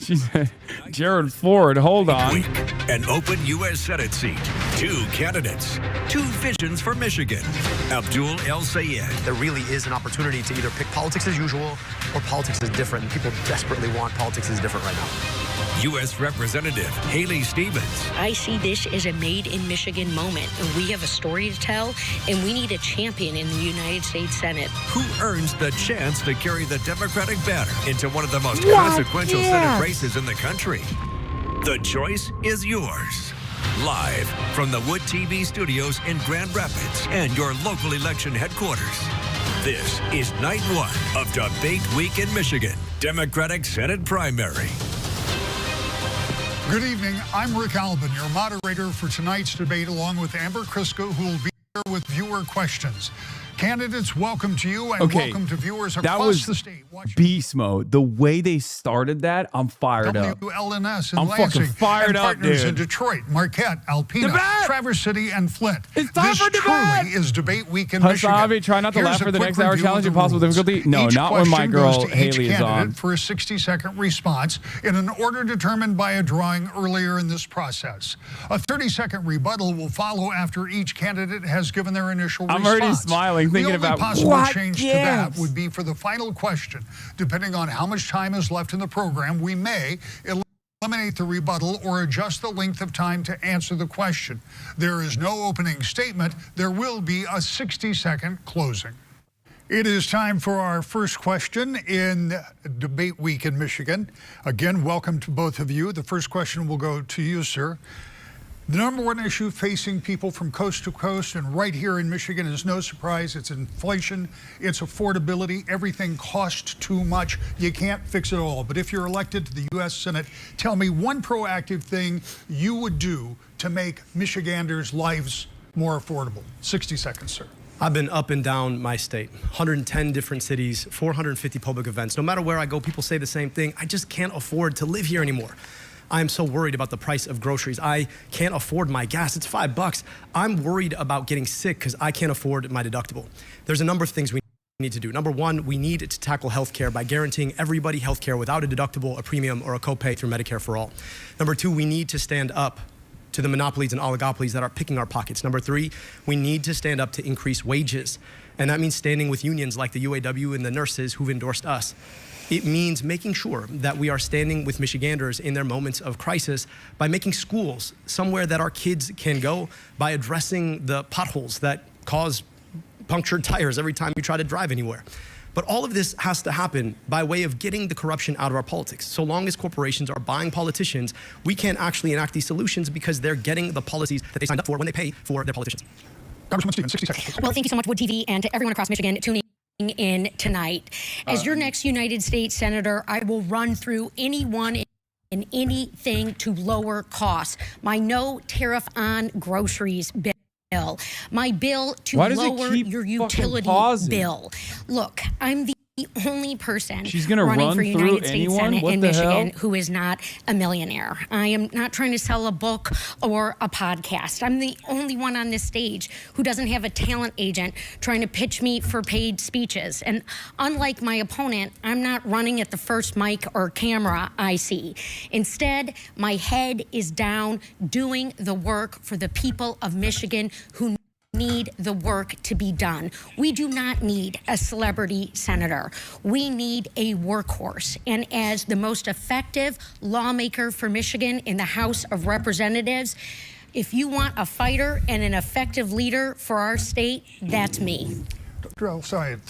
She said, Jared Ford, hold on. Week, an open U.S. Senate seat, 2 candidates, 2 visions for Michigan. Abdul El Sayed. There really is an opportunity to either pick politics as usual or politics is different. And people desperately want politics is different right now. U.S. Representative Haley Stevens. I see this as a made-in-Michigan moment. We have a story to tell, and we need a champion in the United States Senate. Who earns the chance to carry the Democratic banner into one of the most consequential Senate races in the country? The choice is yours. Live from the Wood TV studios in Grand Rapids and your local election headquarters. This is night 1 of Debate Week in Michigan, Democratic Senate primary. Good evening. I'm Rick Albin, your moderator for tonight's debate, along with Amber Crisco, who will be here with viewer questions. Candidates, welcome to you, and welcome to viewers across the state. Beast mode. The way they started that, I'm fired up. WLNS in I'm Lansing, fucking fired up, partners dude. in Detroit, Marquette, Alpena, Traverse City, and Flint. It's time for debate. Truly is Debate Week in Michigan. Hasanabi, try not to laugh for the next hour. Challenge impossible difficulty. No, Each not when my question girl goes to Haley each is on. candidate for a 60-second response in an order determined by a drawing earlier in this process. A 30-second rebuttal will follow after each candidate has given their initial response. I'm already smiling, thinking about what change to that would be for the final question. Depending on how much time is left in the program, we may eliminate the rebuttal or adjust the length of time to answer the question. There is no opening statement. There will be a 60-second closing. It is time for our first question in Debate Week in Michigan. Again, welcome to both of you. The first question will go to you, sir. The number one issue facing people from coast to coast and right here in Michigan is no surprise. It's inflation, it's affordability. Everything costs too much. You can't fix it all. But if you're elected to the U.S. Senate, tell me one proactive thing you would do to make Michiganders' lives more affordable. 60 seconds, sir. I've been up and down my state, 110 different cities, 450 public events. No matter where I go, people say the same thing. I just can't afford to live here anymore. I'm so worried about the price of groceries. I can't afford my gas. It's $5. I'm worried about getting sick because I can't afford my deductible. There's a number of things we need to do. Number one, we need to tackle healthcare by guaranteeing everybody healthcare without a deductible, a premium, or a copay through Medicare for all. Number two, we need to stand up to the monopolies and oligopolies that are picking our pockets. Number three, we need to stand up to increase wages. And that means standing with unions like the UAW and the nurses who've endorsed us. It means making sure that we are standing with Michiganders in their moments of crisis by making schools somewhere that our kids can go, by addressing the potholes that cause punctured tires every time you try to drive anywhere. But all of this has to happen by way of getting the corruption out of our politics. So long as corporations are buying politicians, we can't actually enact these solutions because they're getting the policies that they signed up for when they pay for their politicians. Congresswoman Stevens, 60 seconds. Well, thank you so much, Wood TV, and to everyone across Michigan tuning in tonight. As your next United States Senator, I will run through anyone and anything to lower costs. My no tariff on groceries bill. My bill to lower your utility bill. Look, I'm the only person running for United States Senate in Michigan who is not a millionaire. I am not trying to sell a book or a podcast. I'm the only one on this stage who doesn't have a talent agent trying to pitch me for paid speeches. And unlike my opponent, I'm not running at the first mic or camera I see. Instead, my head is down doing the work for the people of Michigan who need the work to be done. We do not need a celebrity senator. We need a workhorse. And as the most effective lawmaker for Michigan in the House of Representatives, if you want a fighter and an effective leader for our state, that's me.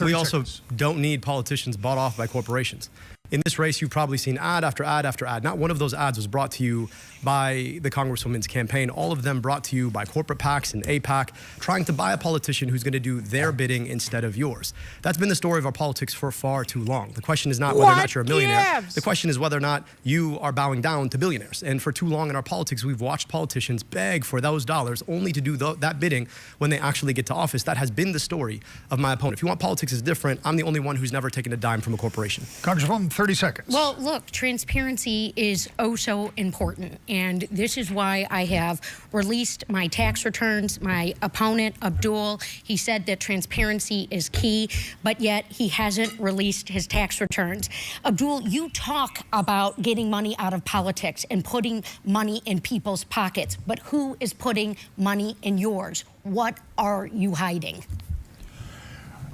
We also don't need politicians bought off by corporations. In this race, you've probably seen ad after ad after ad. Not one of those ads was brought to you by the Congresswoman's campaign. All of them brought to you by corporate PACs and APAC, trying to buy a politician who's going to do their bidding instead of yours. That's been the story of our politics for far too long. The question is not whether or not you're a millionaire. The question is whether or not you are bowing down to billionaires. And for too long in our politics, we've watched politicians beg for those dollars only to do that bidding when they actually get to office. That has been the story of my opponent. If you want politics is different, I'm the only one who's never taken a dime from a corporation. Congresswoman 30 seconds. Well, look, transparency is oh so important. And this is why I have released my tax returns. My opponent, Abdul, he said that transparency is key, but yet he hasn't released his tax returns. Abdul, you talk about getting money out of politics and putting money in people's pockets, but who is putting money in yours? What are you hiding?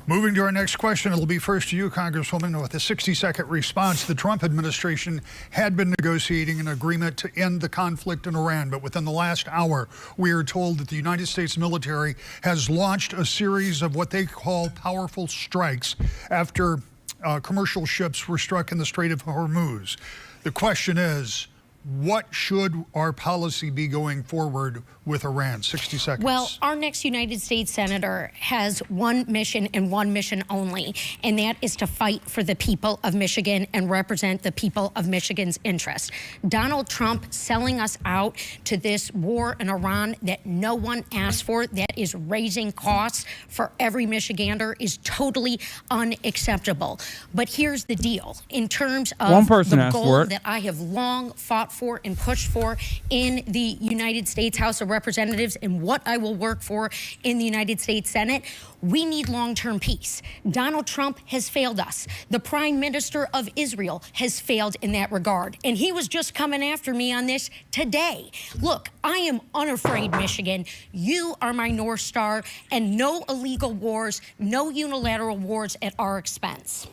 Moving to our next question, it'll be first to you, Congresswoman, with a 60-second response. The Trump administration had been negotiating an agreement to end the conflict in Iran, but within the last hour, we are told that the United States military has launched a series of what they call powerful strikes after commercial ships were struck in the Strait of Hormuz. The question is, what should our policy be going forward with Iran? 60 seconds. Well, our next United States Senator has one mission and one mission only, and that is to fight for the people of Michigan and represent the people of Michigan's interests. Donald Trump selling us out to this war in Iran that no one asked for, that is raising costs for every Michigander, is totally unacceptable. But here's the deal. In terms of the goal that I have long fought for and pushed for in the United States House of Representatives and what I will work for in the United States Senate, we need long-term peace. Donald Trump has failed us. The Prime Minister of Israel has failed in that regard. And he was just coming after me on this today. Look, I am unafraid, Michigan. You are my North Star, and no illegal wars, no unilateral wars at our expense.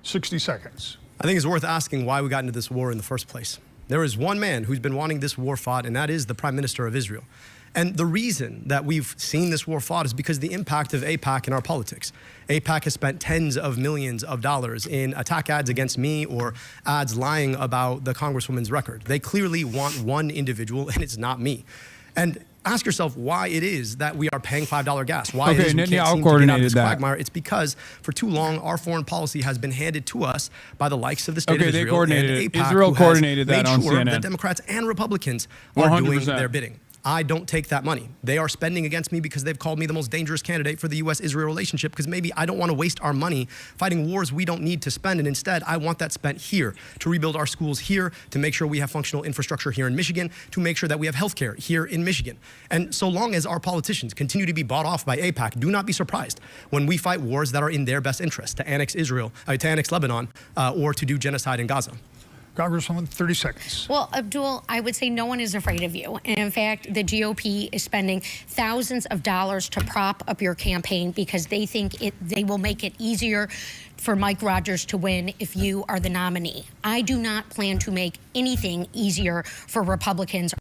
60 seconds. I think it's worth asking why we got into this war in the first place. There is one man who's been wanting this war fought, and that is the Prime Minister of Israel. And the reason that we've seen this war fought is because the impact of AIPAC in our politics. AIPAC has spent tens of millions of dollars in attack ads against me or ads lying about the Congresswoman's record. They clearly want one individual, and it's not me. And ask yourself why it is that we are paying $5 gas. Why it is we can't seem to get out of this quagmire. It's because for too long, our foreign policy has been handed to us by the likes of the state of Israel. They coordinated and AIPAC, Israel coordinated that on CNN. That Democrats and Republicans are 100%. doing their bidding. I don't take that money. They are spending against me because they've called me the most dangerous candidate for the U.S.-Israel relationship, because maybe I don't want to waste our money fighting wars we don't need to spend, and instead I want that spent here to rebuild our schools here, to make sure we have functional infrastructure here in Michigan, to make sure that we have healthcare here in Michigan. And so long as our politicians continue to be bought off by AIPAC, do not be surprised when we fight wars that are in their best interest, to annex Israel, to annex Lebanon, or to do genocide in Gaza. Congresswoman, 30 seconds. Well, Abdul, I would say no one is afraid of you. And in fact, the GOP is spending thousands of dollars to prop up your campaign because they think they will make it easier for Mike Rogers to win if you are the nominee. I do not plan to make anything easier for Republicans.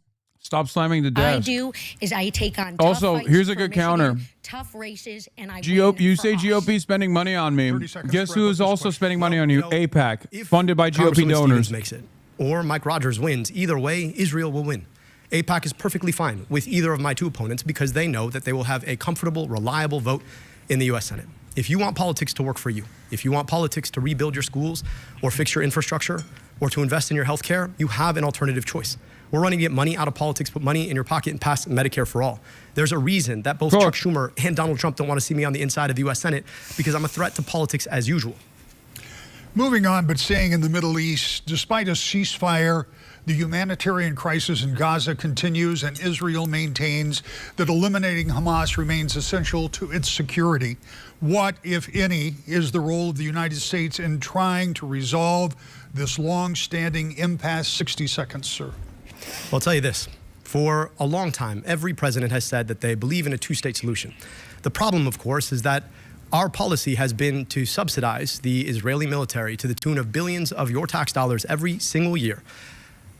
Stop slamming the desk. I do is I take on also, tough here's a fights good for counter. Michigan, tough races, and I GOP, win you for say us. GOP spending money on me. Guess who is also spending money on you? AIPAC, If funded by GOP Congresswoman donors. Stevens makes it, or Mike Rogers wins, either way, Israel will win. AIPAC is perfectly fine with either of my two opponents because they know that they will have a comfortable, reliable vote in the U.S. Senate. If you want politics to work for you, if you want politics to rebuild your schools or fix your infrastructure or to invest in your health care, you have an alternative choice. We're running to get money out of politics, put money in your pocket, and pass Medicare for all. There's a reason that both Chuck Schumer and Donald Trump don't want to see me on the inside of the U.S. Senate, because I'm a threat to politics as usual. Moving on, but staying in the Middle East, despite a ceasefire, the humanitarian crisis in Gaza continues, and Israel maintains that eliminating Hamas remains essential to its security. What, if any, is the role of the United States in trying to resolve this long-standing impasse? 60 seconds, sir. Well, I'll tell you this. For a long time, every president has said that they believe in a two-state solution. The problem, of course, is that our policy has been to subsidize the Israeli military to the tune of billions of your tax dollars every single year.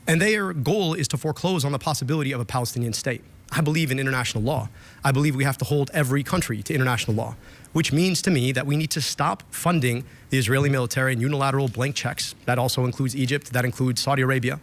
And their goal is to foreclose on the possibility of a Palestinian state. I believe in international law. I believe we have to hold every country to international law, which means to me that we need to stop funding the Israeli military in unilateral blank checks. That also includes Egypt, that includes Saudi Arabia.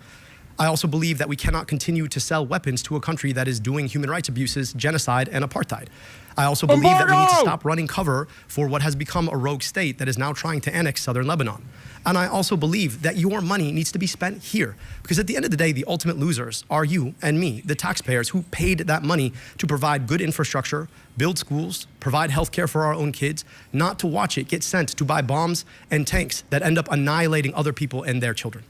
I also believe that we cannot continue to sell weapons to a country that is doing human rights abuses, genocide, and apartheid. I also believe that we need to stop running cover for what has become a rogue state that is now trying to annex southern Lebanon. And I also believe that your money needs to be spent here. Because at the end of the day, the ultimate losers are you and me, the taxpayers who paid that money to provide good infrastructure, build schools, provide health care for our own kids, not to watch it get sent to buy bombs and tanks that end up annihilating other people and their children.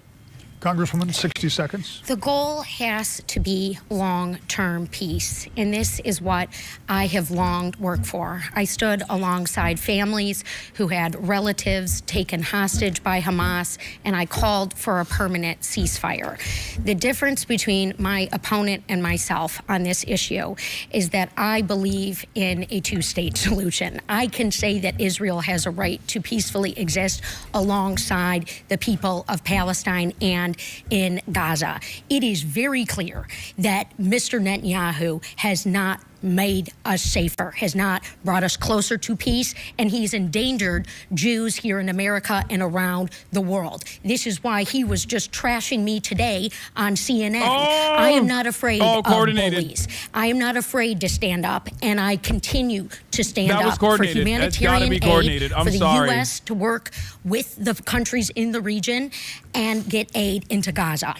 Congresswoman, 60 seconds. The goal has to be long-term peace, and this is what I have long worked for. I stood alongside families who had relatives taken hostage by Hamas, and I called for a permanent ceasefire. The difference between my opponent and myself on this issue is that I believe in a two-state solution. I can say that Israel has a right to peacefully exist alongside the people of Palestine and in Gaza. It is very clear that Mr. Netanyahu has not made us safer, has not brought us closer to peace, and he's endangered Jews here in America and around the world. This is why he was just trashing me today on CNN. I am not afraid of bullies. I am not afraid to stand up, and I continue to stand up for humanitarian aid, for the U.S. to work with the countries in the region and get aid into Gaza.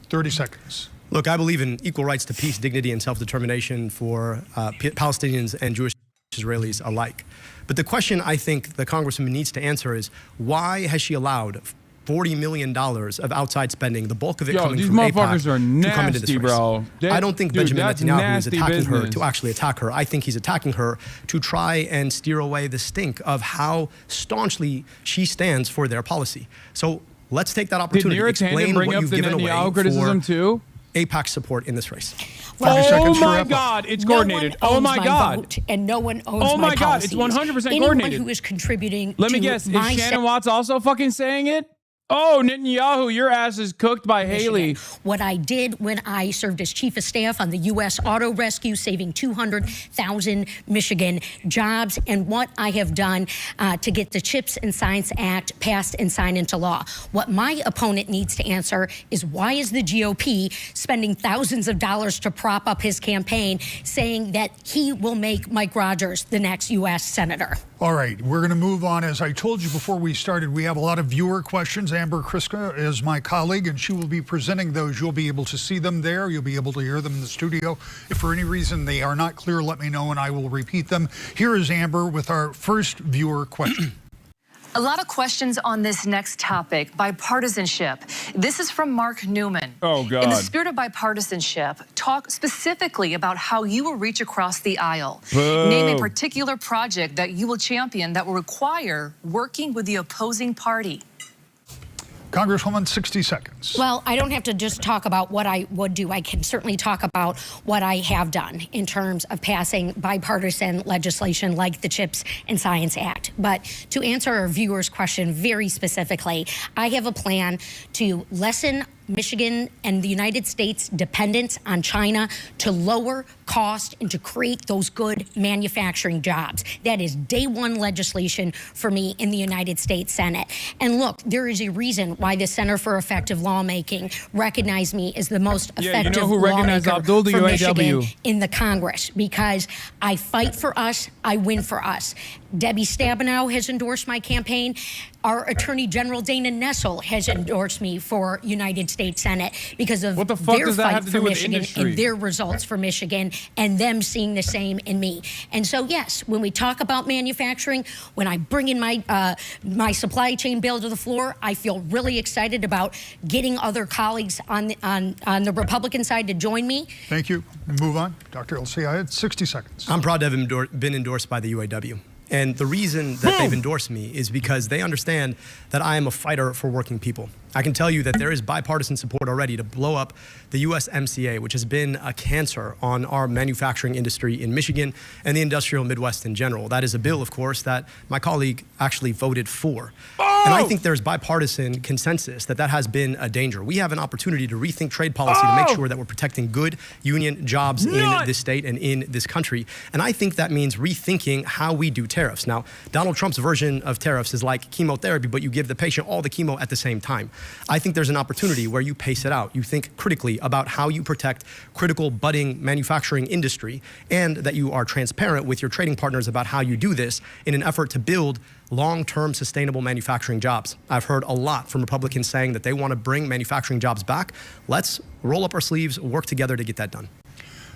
30 seconds. Look, I believe in equal rights to peace, dignity, and self-determination for Palestinians and Jewish Israelis alike. But the question I think the Congresswoman needs to answer is, why has she allowed $40 million of outside spending, the bulk of it coming from AIPAC, to come into this race? Bro. I don't think Benjamin Netanyahu is attacking her business. to actually attack her. I think he's attacking her to try and steer away the stink of how staunchly she stands for their policy. So let's take that opportunity to explain what you've given away for AIPAC support in this race. Oh my God, it's coordinated. Oh my God. And no one owns oh my God, policies. it's 100% Anyone coordinated. who is contributing Let me to guess, is my Shannon Watts also fucking saying it? Oh, Netanyahu, your ass is cooked by Haley. What I did when I served as chief of staff on the U.S. Auto Rescue, saving 200,000 Michigan jobs, and what I have done to get the CHIPS and Science Act passed and signed into law. What my opponent needs to answer is, why is the GOP spending thousands of dollars to prop up his campaign, saying that he will make Mike Rogers the next U.S. Senator? All right, we're going to move on. As I told you before we started, we have a lot of viewer questions. Amber Kriska is my colleague, and she will be presenting those. You'll be able to see them there. You'll be able to hear them in the studio. If for any reason they are not clear, let me know, and I will repeat them. Here is Amber with our first viewer question. A lot of questions on this next topic, bipartisanship. This is from Mark Newman. Oh, God. In the spirit of bipartisanship, talk specifically about how you will reach across the aisle. Boo. Name a particular project that you will champion that will require working with the opposing party. Congresswoman, 60 seconds. Well, I don't have to just talk about what I would do. I can certainly talk about what I have done in terms of passing bipartisan legislation like the CHIPS and Science Act. But to answer our viewers' question very specifically, I have a plan to lessen Michigan and the United States' dependence on China, to lower cost and to create those good manufacturing jobs. That is day one legislation for me in the United States Senate. And look, there is a reason why the Center for Effective Lawmaking recognized me as the most effective you know who recognized lawmaker Abdul, the for UAW? Michigan in the Congress, because I fight for us, I win for us. Debbie Stabenow has endorsed my campaign. Our Attorney General Dana Nessel has endorsed me for United States Senate because of What the fuck their does that fight have to for do with Michigan industry? and their results for Michigan, and them seeing the same in me. And so, yes, when we talk about manufacturing, when I bring in my supply chain bill to the floor, I feel really excited about getting other colleagues on the Republican side to join me. Thank you. Move on. Dr. El-Sayed, 60 seconds. I'm proud to have been endorsed by the UAW. And the reason that they've endorsed me is because they understand that I am a fighter for working people. I can tell you that there is bipartisan support already to blow up the USMCA, which has been a cancer on our manufacturing industry in Michigan and the industrial Midwest in general. That is a bill, of course, that my colleague actually voted for. And I think there's bipartisan consensus that that has been a danger. We have an opportunity to rethink trade policy to make sure that we're protecting good union jobs in this state and in this country. And I think that means rethinking how we do tariffs. Now, Donald Trump's version of tariffs is like chemotherapy, but you give the patient all the chemo at the same time. I think there's an opportunity where you pace it out. You think critically about how you protect critical budding manufacturing industry, and that you are transparent with your trading partners about how you do this in an effort to build long-term sustainable manufacturing jobs. I've heard a lot from Republicans saying that they want to bring manufacturing jobs back. Let's roll up our sleeves, work together to get that done.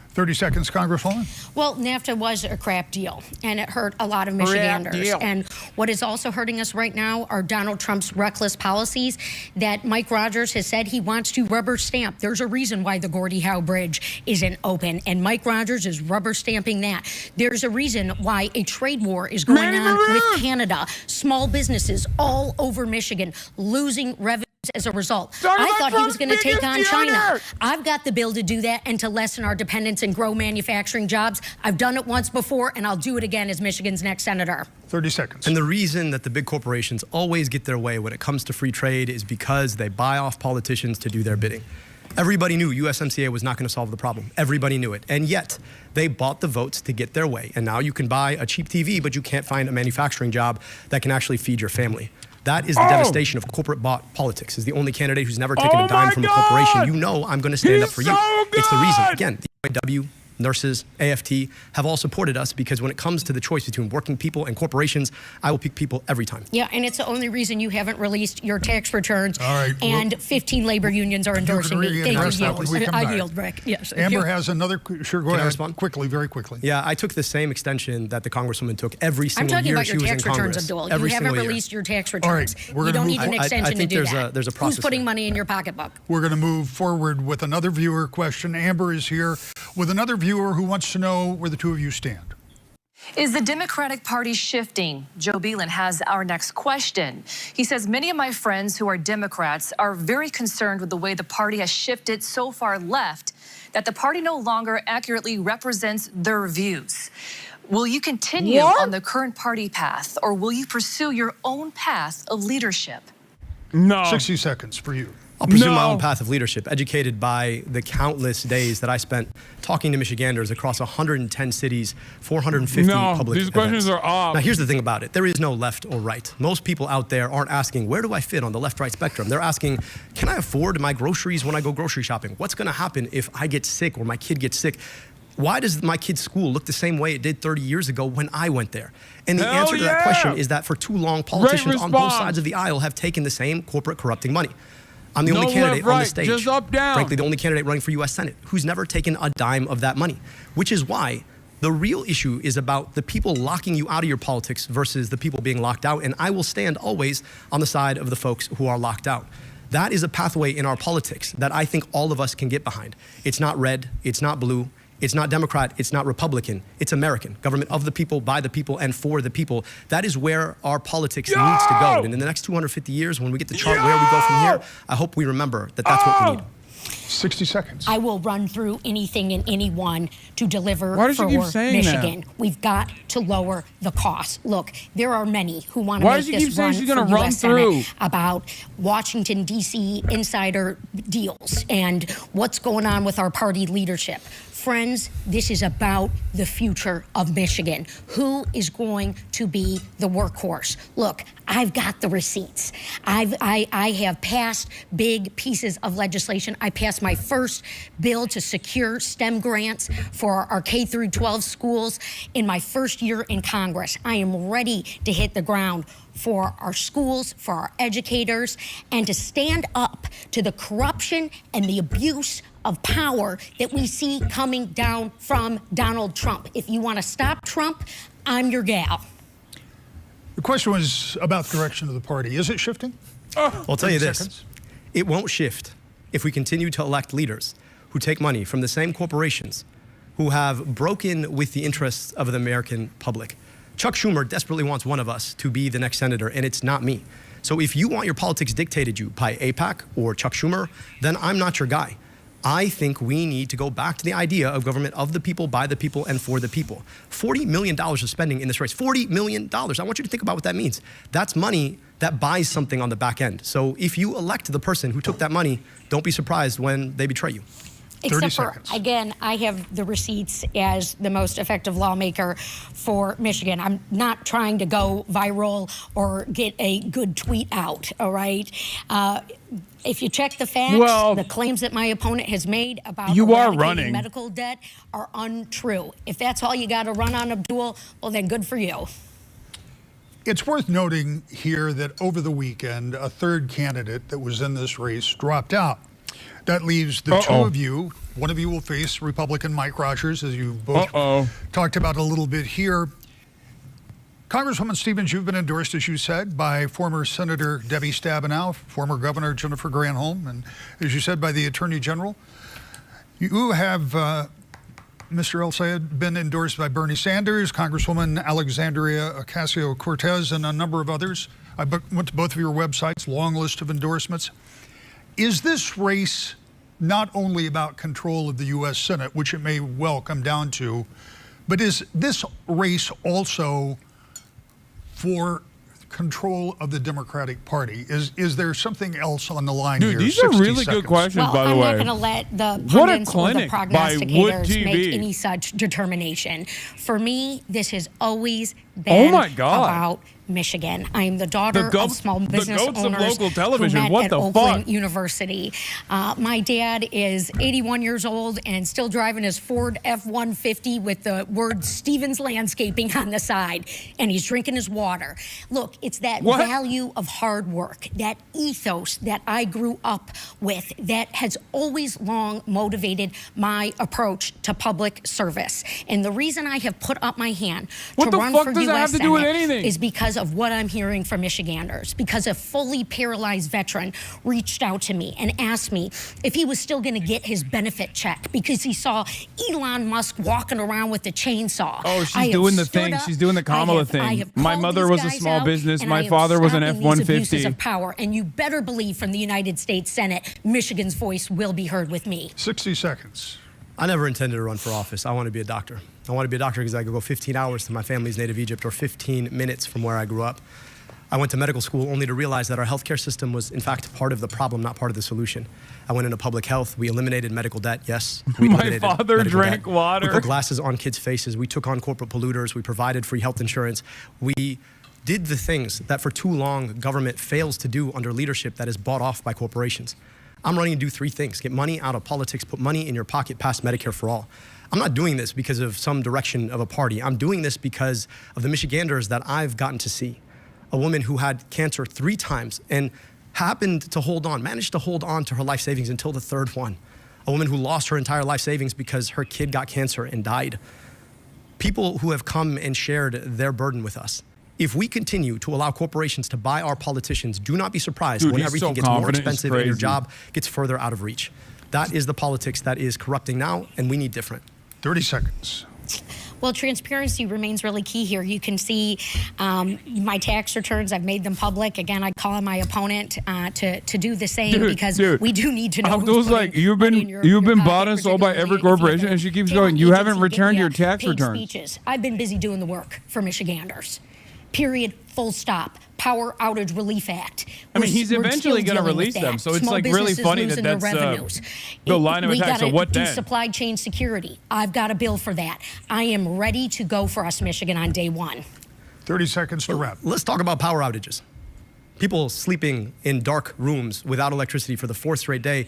30 seconds, Congresswoman. Well, NAFTA was a crap deal, and it hurt a lot of Michiganders. And what is also hurting us right now are Donald Trump's reckless policies that Mike Rogers has said he wants to rubber stamp. There's a reason why the Gordie Howe Bridge isn't open, and Mike Rogers is rubber stamping that. There's a reason why a trade war is going on with Canada. Small businesses all over Michigan losing revenue as a result. I thought he was going to take on China. I've got the bill to do that and to lessen our dependence and grow manufacturing jobs. I've done it once before, and I'll do it again as Michigan's next senator. 30 seconds. And the reason that the big corporations always get their way when it comes to free trade is because they buy off politicians to do their bidding. Everybody knew USMCA was not going to solve the problem. Everybody knew it. And yet, they bought the votes to get their way. And now you can buy a cheap TV, but you can't find a manufacturing job that can actually feed your family. That is the devastation of corporate-bought politics. Is the only candidate who's never taken a dime from a corporation. You know I'm going to stand up for you. It's the reason. Again, the UAW, nurses, AFT have all supported us because when it comes to the choice between working people and corporations, I will pick people every time. Yeah, and it's the only reason you haven't released your tax returns. All right, and 15 labor unions are endorsing me. I yield, Rick. Yes. Amber has another. Sure, go ahead. I respond? Quickly, very quickly. Yeah, I took the same extension that the Congresswoman took every single year she was in Congress. I'm talking about your tax returns, Abdul. You haven't released your tax returns. All right, you don't need an extension to do that. There's a process. Who's putting money in your pocketbook? We're going to move forward with another viewer question. Amber is here with another viewer who wants to know where the two of you stand. Is the Democratic Party shifting? Joe Beelan has our next question. He says, many of my friends who are Democrats are very concerned with the way the party has shifted so far left that the party no longer accurately represents their views. Will you continue on the current party path, or will you pursue your own path of leadership? No. 60 seconds for you. I'll pursue my own path of leadership, educated by the countless days that I spent talking to Michiganders across 110 cities, 450 public these events. questions are off. Now, here's the thing about it. There is no left or right. Most people out there aren't asking, where do I fit on the left-right spectrum? They're asking, can I afford my groceries when I go grocery shopping? What's going to happen if I get sick or my kid gets sick? Why does my kid's school look the same way it did 30 years ago when I went there? And the answer to that question is that for too long, politicians on both sides of the aisle have taken the same corporate corrupting money. I'm the only candidate on the stage, just up, down. frankly, the only candidate running for U.S. Senate who's never taken a dime of that money, which is why the real issue is about the people locking you out of your politics versus the people being locked out. And I will stand always on the side of the folks who are locked out. That is a pathway in our politics that I think all of us can get behind. It's not red, it's not blue, it's not Democrat, it's not Republican, it's American. Government of the people, by the people, and for the people. That is where our politics needs to go. And in the next 250 years, when we get to chart where we go from here, I hope we remember that that's what we need. 60 seconds. I will run through anything and anyone to deliver for Michigan. That? We've got to lower the cost. Look, there are many who want to make this run for U.S. Senate about Washington, D.C. insider deals and what's going on with our party leadership. Friends, this is about the future of Michigan. Who is going to be the workhorse? Look, I've got the receipts. I have passed big pieces of legislation. I passed my first bill to secure STEM grants for our K through 12 schools in my first year in Congress. I am ready to hit the ground for our schools, for our educators, and to stand up to the corruption and the abuse of power that we see coming down from Donald Trump. If you want to stop Trump, I'm your gal. The question was about the direction of the party. Is it shifting? I'll tell you this. It won't shift if we continue to elect leaders who take money from the same corporations who have broken with the interests of the American public. Chuck Schumer desperately wants one of us to be the next senator, and it's not me. So if you want your politics dictated you by AIPAC or Chuck Schumer, then I'm not your guy. I think we need to go back to the idea of government of the people, by the people, and for the people. $40 million of spending in this race. $40 million. I want you to think about what that means. That's money that buys something on the back end. So if you elect the person who took that money, don't be surprised when they betray you. Except 30 for, seconds. again, I have the receipts as the most effective lawmaker for Michigan. I'm not trying to go viral or get a good tweet out, all right? If you check the facts, the claims that my opponent has made about eradicating medical debt are untrue. If that's all you got to run on, Abdul, well, then good for you. It's worth noting here that over the weekend, a third candidate that was in this race dropped out. That leaves the two of you. One of you will face Republican Mike Rogers, as you both talked about a little bit here. Congresswoman Stevens, you've been endorsed, as you said, by former Senator Debbie Stabenow, former Governor Jennifer Granholm, and as you said, by the Attorney General. You have, Mr. El-Sayed, been endorsed by Bernie Sanders, Congresswoman Alexandria Ocasio-Cortez, and a number of others. I went to both of your websites, long list of endorsements. Is this race not only about control of the U.S. Senate, which it may well come down to, but is this race also for control of the Democratic Party? Is there something else on the line here? These are really good questions, by the way. I'm not going to let the pundits or the prognosticators make any such determination. For me, this has always been about Michigan. I am the daughter of small business owners of local television. who met What at the Oakland fuck? University. My dad is 81 years old and still driving his Ford F-150 with the word Stevens Landscaping on the side, and he's drinking his water. Look, it's that value of hard work, that ethos that I grew up with that has always long motivated my approach to public service. And the reason I have put up my hand to run for U.S. Senate is because of what I'm hearing from Michiganders, because a fully paralyzed veteran reached out to me and asked me if he was still going to get his benefit check because he saw Elon Musk walking around with a chainsaw. Oh, she's doing the thing. She's doing the Kamala thing. My mother was a small business. My father was an F-150. Of power, and you better believe from the United States Senate, Michigan's voice will be heard with me. 60 seconds. I never intended to run for office. I want to be a doctor. I want to be a doctor because I could go 15 hours to my family's native Egypt or 15 minutes from where I grew up. I went to medical school only to realize that our healthcare system was, in fact, part of the problem, not part of the solution. I went into public health. We eliminated medical debt, yes. We My father drank water. We put glasses on kids' faces. We took on corporate polluters. We provided free health insurance. We did the things that for too long government fails to do under leadership that is bought off by corporations. I'm running to do three things: get money out of politics, put money in your pocket, pass Medicare for all. I'm not doing this because of some direction of a party. I'm doing this because of the Michiganders that I've gotten to see. A woman who had cancer 3 times and happened to managed to hold on to her life savings until the 3rd one. A woman who lost her entire life savings because her kid got cancer and died. People who have come and shared their burden with us. If we continue to allow corporations to buy our politicians, do not be surprised when everything gets more expensive and your job gets further out of reach. That is the politics that is corrupting now, and we need different. 30 seconds. Well, transparency remains really key here. You can see my tax returns. I've made them public. Again, I call on my opponent to do the same because we do need to know. Abdul's like, you've been bought and sold by every corporation, and she keeps going, you haven't returned your tax returns. Speeches. I've been busy doing the work for Michiganders. Period. Full stop. Power Outage Relief Act. I mean, he's eventually going to release them, so it's like really funny that that's the line of attack. So what then? Supply chain security. I've got a bill for that. I am ready to go for us, Michigan, on day 1. 30 seconds to wrap. Let's talk about power outages. People sleeping in dark rooms without electricity for the 4th straight day.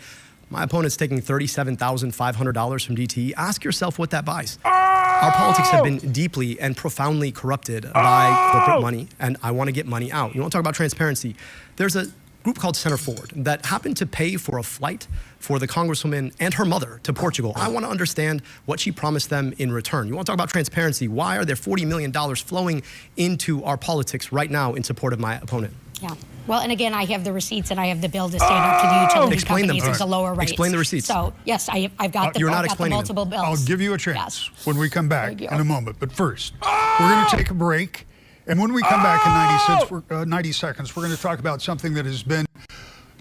My opponent's taking $37,500 from DTE. Ask yourself what that buys. Our politics have been deeply and profoundly corrupted by corporate money, and I want to get money out. You want to talk about transparency? There's a group called Center Forward that happened to pay for a flight for the Congresswoman and her mother to Portugal. I want to understand what she promised them in return. You want to talk about transparency? Why are there $40 million flowing into our politics right now in support of my opponent? Yeah. Well, and again, I have the receipts and I have the bill to stand up to the utility companies as a lower rate. Explain the receipts. So, yes, I've got the multiple bills. I'll give you a chance when we come back in a moment. But first, we're going to take a break. And when we come back in 90 seconds, we're going to talk about something that has been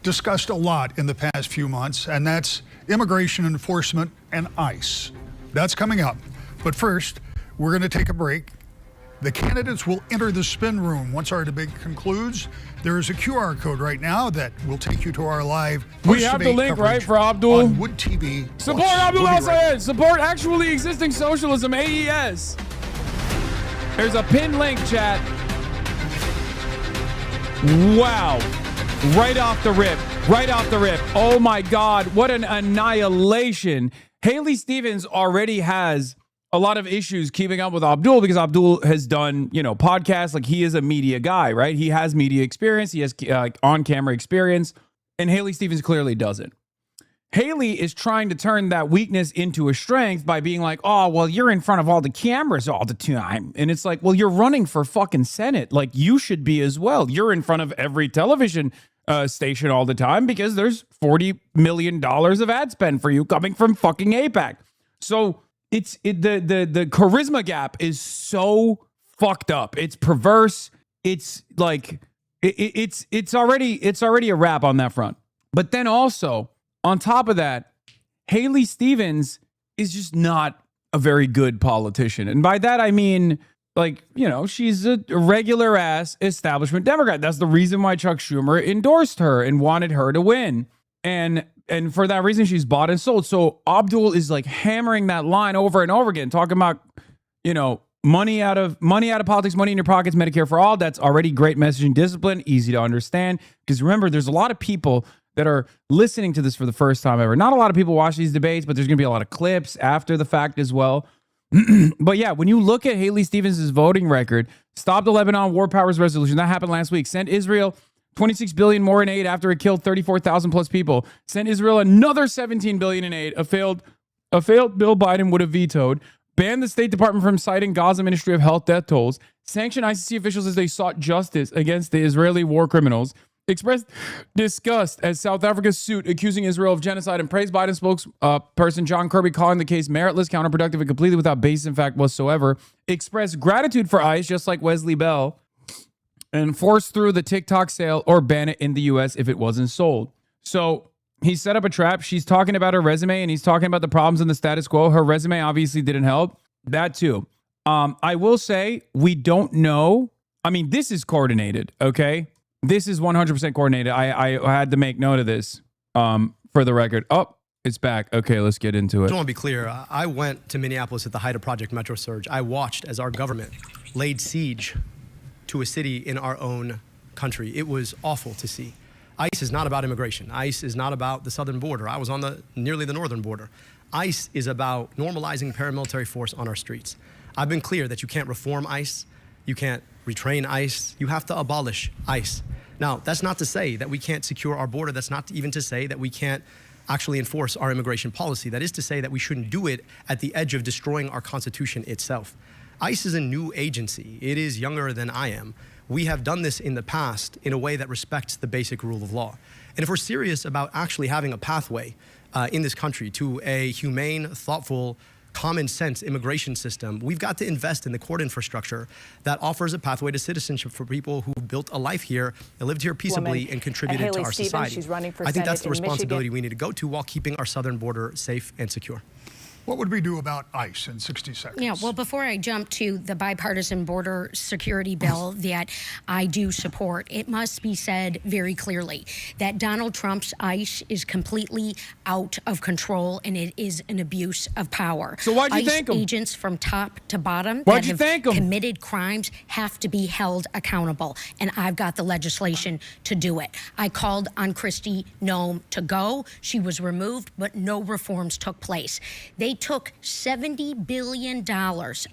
discussed a lot in the past few months, and that's immigration enforcement and ICE. That's coming up. But first, we're going to take a break. The candidates will enter the spin room. Once our debate concludes, there is a QR code right now that will take you to our live We have the link, right, for Abdul? On Wood TV. Support Abdul al-Sayed. Support actually existing socialism, AES. There's a pinned link, chat. Wow. Right off the rip. Right off the rip. Oh my God. What an annihilation. Haley Stevens already has a lot of issues keeping up with Abdul because Abdul has done, podcasts. Like, he is a media guy, right? He has media experience. He has on-camera experience. And Haley Stevens clearly doesn't. Haley is trying to turn that weakness into a strength by being like, oh, well, you're in front of all the cameras all the time. And it's like, well, you're running for fucking Senate. Like, you should be as well. You're in front of every television station all the time because there's $40 million of ad spend for you coming from fucking AIPAC. So the charisma gap is so fucked up. It's perverse. It's like it's already a wrap on that front. But then also on top of that, Haley Stevens is just not a very good politician. And by that I mean, she's a regular ass establishment Democrat. That's the reason why Chuck Schumer endorsed her and wanted her to win. And for that reason, she's bought and sold. So Abdul is like hammering that line over and over again, talking about, money out of politics, money in your pockets, Medicare for all. That's already great messaging discipline, easy to understand. Because remember, there's a lot of people that are listening to this for the first time ever. Not a lot of people watch these debates, but there's going to be a lot of clips after the fact as well. But yeah, when you look at Haley Stevens' voting record, stop the Lebanon War Powers Resolution. That happened last week. Sent Israel $26 billion more in aid after it killed 34,000 plus people. Sent Israel another $17 billion in aid. A failed bill Biden would have vetoed. Banned the State Department from citing Gaza Ministry of Health death tolls. Sanctioned ICC officials as they sought justice against the Israeli war criminals. Expressed disgust as South Africa's suit accusing Israel of genocide and praised Biden spokesperson John Kirby, calling the case meritless, counterproductive, and completely without basis in fact whatsoever. Expressed gratitude for ICE, just like Wesley Bell, and force through the TikTok sale or ban it in the U.S. if it wasn't sold. So he set up a trap. She's talking about her resume and he's talking about the problems in the status quo. Her resume obviously didn't help. That too. I will say we don't know. I mean, this is coordinated, okay? This is 100% coordinated. I had to make note of this for the record. Oh, it's back. Okay, let's get into it. I just want to be clear. I went to Minneapolis at the height of Project Metro Surge. I watched as our government laid siege to a city in our own country. It was awful to see. ICE is not about immigration. ICE is not about the southern border. I was on nearly the northern border. ICE is about normalizing paramilitary force on our streets. I've been clear that you can't reform ICE. You can't retrain ICE. You have to abolish ICE. Now, that's not to say that we can't secure our border. That's not even to say that we can't actually enforce our immigration policy. That is to say that we shouldn't do it at the edge of destroying our Constitution itself. ICE is a new agency. It is younger than I am. We have done this in the past in a way that respects the basic rule of law. And if we're serious about actually having a pathway in this country to a humane, thoughtful, common sense immigration system, we've got to invest in the court infrastructure that offers a pathway to citizenship for people who built a life here and lived here peaceably and contributed to our society. I think that's the responsibility we need to go to while keeping our southern border safe and secure. What would we do about ICE in 60 seconds? Yeah, well, before I jump to the bipartisan border security bill that I do support, it must be said very clearly that Donald Trump's ICE is completely out of control and it is an abuse of power. So why'd you thank him? ICE agents from top to bottom that have committed crimes have to be held accountable, and I've got the legislation to do it. I called on Kristi Noem to go. She was removed, but no reforms took place. They took $70 billion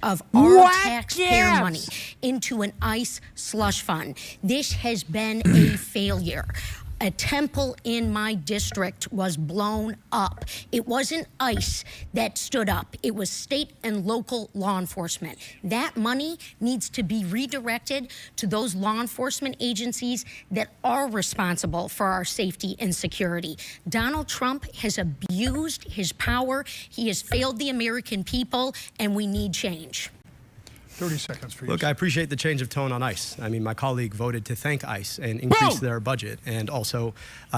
of our taxpayer money into an ICE slush fund. This has been a failure. A temple in my district was blown up. It wasn't ICE that stood up. It was state and local law enforcement. That money needs to be redirected to those law enforcement agencies that are responsible for our safety and security. Donald Trump has abused his power. He has failed the American people, and we need change. 30 seconds for you. Look, I appreciate the change of tone on ICE. I mean, my colleague voted to thank ICE and increase their budget, and also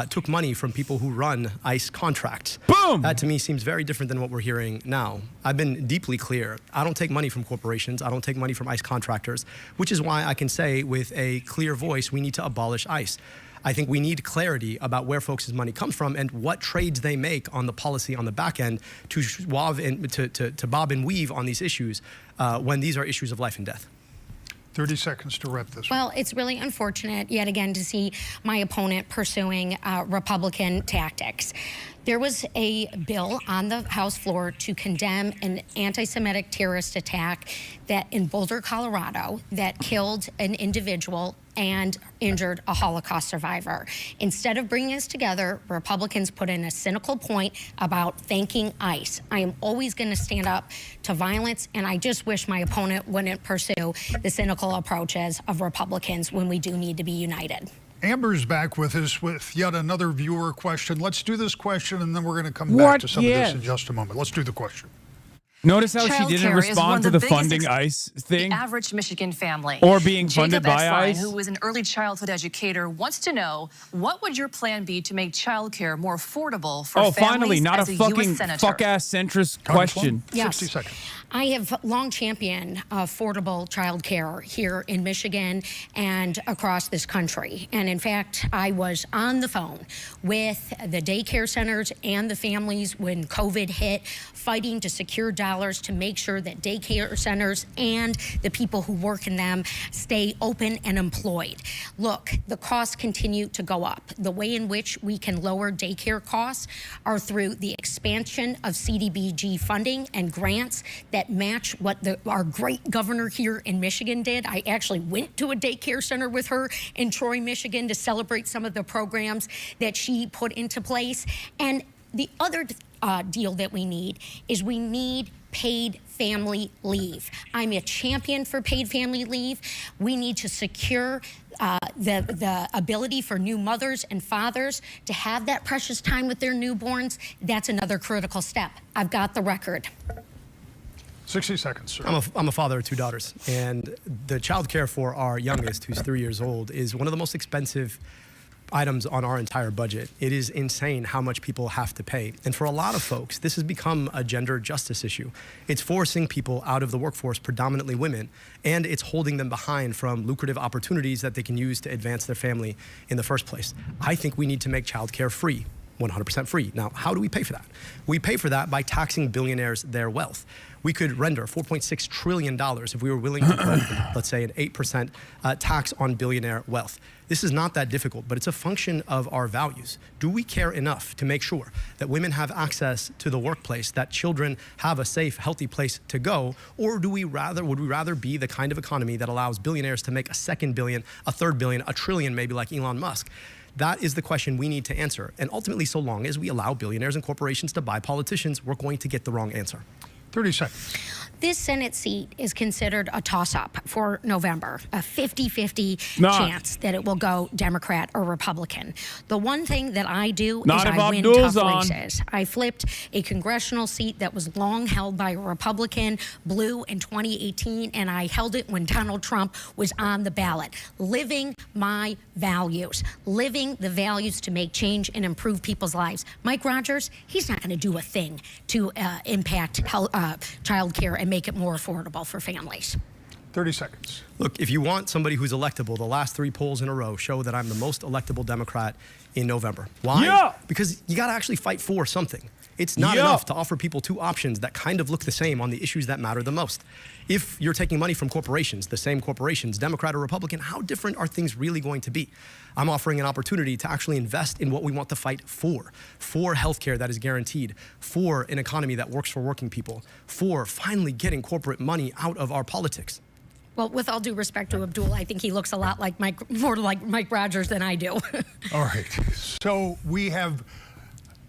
took money from people who run ICE contracts. Boom! That to me seems very different than what we're hearing now. I've been deeply clear. I don't take money from corporations. I don't take money from ICE contractors, which is why I can say with a clear voice, we need to abolish ICE. I think we need clarity about where folks' money comes from and what trades they make on the policy on the back end to bob and weave on these issues when these are issues of life and death. 30 seconds to wrap this. Well, it's really unfortunate yet again to see my opponent pursuing Republican tactics. There was a bill on the House floor to condemn an anti-Semitic terrorist attack that in Boulder, Colorado, that killed an individual and injured a Holocaust survivor. Instead of bringing us together, Republicans put in a cynical point about thanking ICE. I am always going to stand up to violence, and I just wish my opponent wouldn't pursue the cynical approaches of Republicans when we do need to be united. Amber's back with us with yet another viewer question. Let's do this question, and then we're going to come back to some of this in just a moment. Let's do the question. Notice how she didn't Childcare is one respond of to the the biggest funding ICE thing? The average Michigan family. Or being funded Jacob by Essline, ICE? who is an early childhood educator, wants to know, what would your plan be to make childcare more affordable for families finally, not as a US fucking senator? fuck-ass centrist question. Yes. 60 seconds. I have long championed affordable child care here in Michigan and across this country. And in fact, I was on the phone with the daycare centers and the families when COVID hit, fighting to secure dollars to make sure that daycare centers and the people who work in them stay open and employed. Look, the costs continue to go up. The way in which we can lower daycare costs are through the expansion of CDBG funding and grants that match what our great governor here in Michigan did. I actually went to a daycare center with her in Troy, Michigan to celebrate some of the programs that she put into place. And the other deal that we need is we need paid family leave. I'm a champion for paid family leave. We need to secure the ability for new mothers and fathers to have that precious time with their newborns. That's another critical step. I've got the record. 60 seconds, sir. I'm a father of 2 daughters, and the child care for our youngest, who's 3 years old, is one of the most expensive items on our entire budget. It is insane how much people have to pay. And for a lot of folks, this has become a gender justice issue. It's forcing people out of the workforce, predominantly women, and it's holding them behind from lucrative opportunities that they can use to advance their family in the first place. I think we need to make childcare free. 100% free. Now, how do we pay for that? We pay for that by taxing billionaires their wealth. We could render $4.6 trillion if we were willing to put, let's say, an 8% tax on billionaire wealth. This is not that difficult, but it's a function of our values. Do we care enough to make sure that women have access to the workplace, that children have a safe, healthy place to go, or would we rather be the kind of economy that allows billionaires to make a second billion, a third billion, a trillion, maybe like Elon Musk? That is the question we need to answer. And ultimately, so long as we allow billionaires and corporations to buy politicians, we're going to get the wrong answer. 30 seconds. This Senate seat is considered a toss-up for November, a 50-50 chance that it will go Democrat or Republican. The one thing that I do is I win tough races. I flipped a congressional seat that was long held by a Republican, blue in 2018, and I held it when Donald Trump was on the ballot. Living my values, living the values to make change and improve people's lives. Mike Rogers, he's not going to do a thing to impact child care and make it more affordable for families. 30 seconds. Look, if you want somebody who's electable, the last 3 polls in a row show that I'm the most electable Democrat in November. Why? Yeah. Because you got to actually fight for something. It's not enough to offer people 2 options that kind of look the same on the issues that matter the most. If you're taking money from corporations, the same corporations, Democrat or Republican, how different are things really going to be? I'm offering an opportunity to actually invest in what we want to fight for healthcare that is guaranteed, for an economy that works for working people, for finally getting corporate money out of our politics. Well, with all due respect to Abdul, I think he looks a lot like more like Mike Rogers than I do. All right. So we have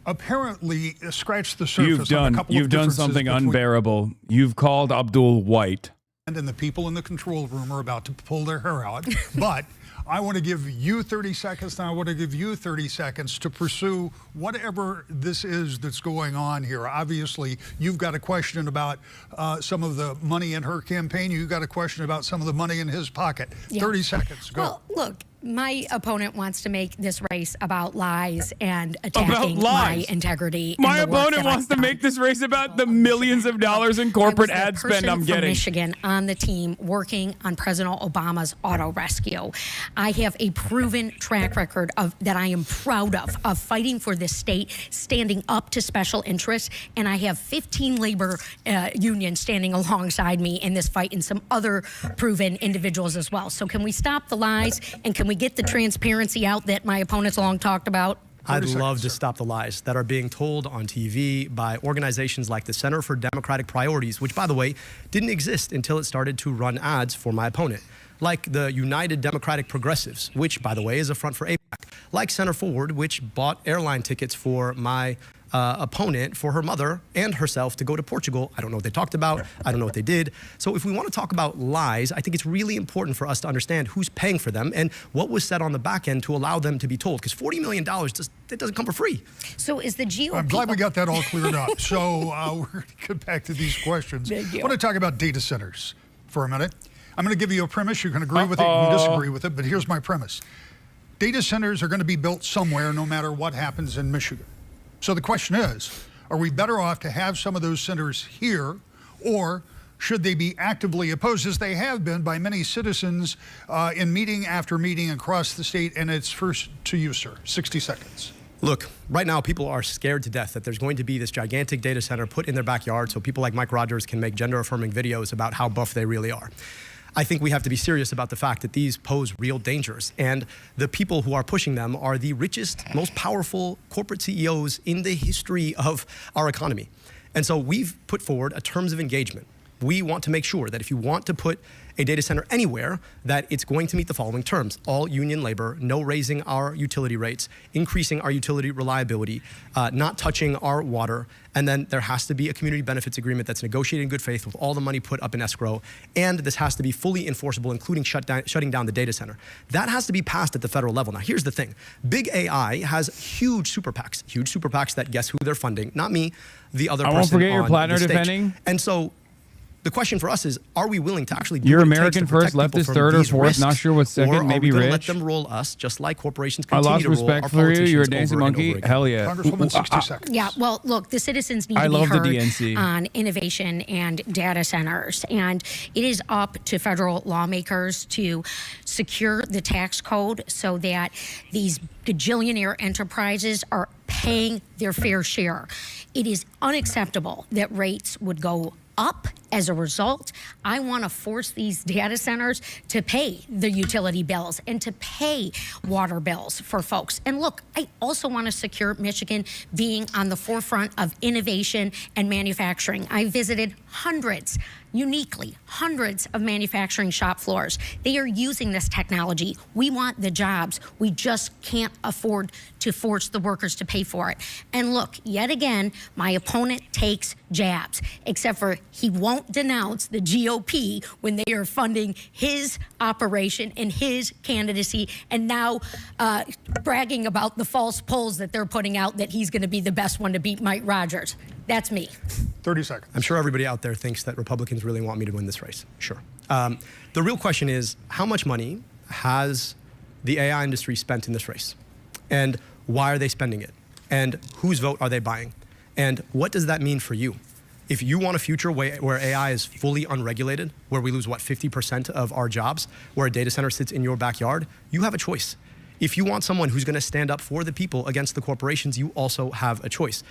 apparently scratched the surface on a couple You've of done differences something between unbearable. You've called Abdul white. and the people in the control room are about to pull their hair out. But I want to give you 30 seconds, and I want to give you 30 seconds to pursue whatever this is that's going on here. Obviously, you've got a question about some of the money in her campaign. You've got a question about some of the money in his pocket. Yeah. 30 seconds, go. Well, look, my opponent wants to make this race about lies and attacking my integrity. My opponent wants to make this race about the millions of dollars in corporate ad spend I'm getting. Michigan on the team working on President Obama's auto rescue. I have a proven track record that I am proud of fighting for this state, standing up to special interests, and I have 15 labor unions standing alongside me in this fight, and some other proven individuals as well. So can we stop the lies, and can we get the transparency out that my opponents long talked about? I'd love to stop the lies that are being told on TV by organizations like the Center for Democratic Priorities, which, by the way, didn't exist until it started to run ads for my opponent. Like the United Democratic Progressives, which, by the way, is a front for AIPAC. Like Center Forward, which bought airline tickets for my opponent, for her mother and herself, to go to Portugal. I don't know what they talked about. I don't know what they did. So if we want to talk about lies, I think it's really important for us to understand who's paying for them and what was said on the back end to allow them to be told. Because $40 million, it doesn't come for free. So is the GOP... I'm glad we got that all cleared up. So we're going to get back to these questions. I want to talk about data centers for a minute. I'm going to give you a premise. You can agree with it, you can disagree with it, but here's my premise. Data centers are going to be built somewhere no matter what happens in Michigan. So the question is, are we better off to have some of those centers here, or should they be actively opposed, as they have been by many citizens in meeting after meeting across the state? And it's first to you, sir. 60 seconds. Look, right now people are scared to death that there's going to be this gigantic data center put in their backyard so people like Mike Rogers can make gender-affirming videos about how buff they really are. I think we have to be serious about the fact that these pose real dangers, and the people who are pushing them are the richest, most powerful corporate CEOs in the history of our economy. And so we've put forward a terms of engagement. We want to make sure that if you want to put a data center anywhere, that it's going to meet the following terms: all union labor, no raising our utility rates, increasing our utility reliability, not touching our water, and then there has to be a community benefits agreement that's negotiated in good faith with all the money put up in escrow, and this has to be fully enforceable, including shutting down the data center. That has to be passed at the federal level. Now, here's the thing. Big AI has huge super PACs that guess who they're funding, not me, the other person on the stage. I won't forget your planner defending. And so the question for us is, are we willing to actually do You're what it takes American to protect first, left people is from third or these fourth, risks, not sure what's second, or maybe are we gonna rich? let them roll us just like corporations I continue lost to roll respect our for you. You're a politicians dancing over and monkey. over again. Hell yeah. Congresswoman, 60 seconds. Yeah, well, look, the citizens need I to be love the heard DNC. on innovation and data centers. And it is up to federal lawmakers to secure the tax code so that these gajillionaire enterprises are paying their fair share. It is unacceptable that rates would go up as a result. I want to force these data centers to pay the utility bills and to pay water bills for folks. And look, I also want to secure Michigan being on the forefront of innovation and manufacturing. I visited hundreds of manufacturing shop floors. They are using this technology. We want the jobs. We just can't afford to force the workers to pay for it. And look, yet again, my opponent takes jabs, except for he won't denounce the GOP when they are funding his operation and his candidacy, and now bragging about the false polls that they're putting out that he's going to be the best one to beat Mike Rogers. That's me. 30 seconds. I'm sure everybody out there thinks that Republicans really want me to win this race. Sure. The real question is, how much money has the AI industry spent in this race? And why are they spending it? And whose vote are they buying? And what does that mean for you? If you want a future where AI is fully unregulated, where we lose, 50% of our jobs, where a data center sits in your backyard, you have a choice. If you want someone who's going to stand up for the people against the corporations, you also have a choice.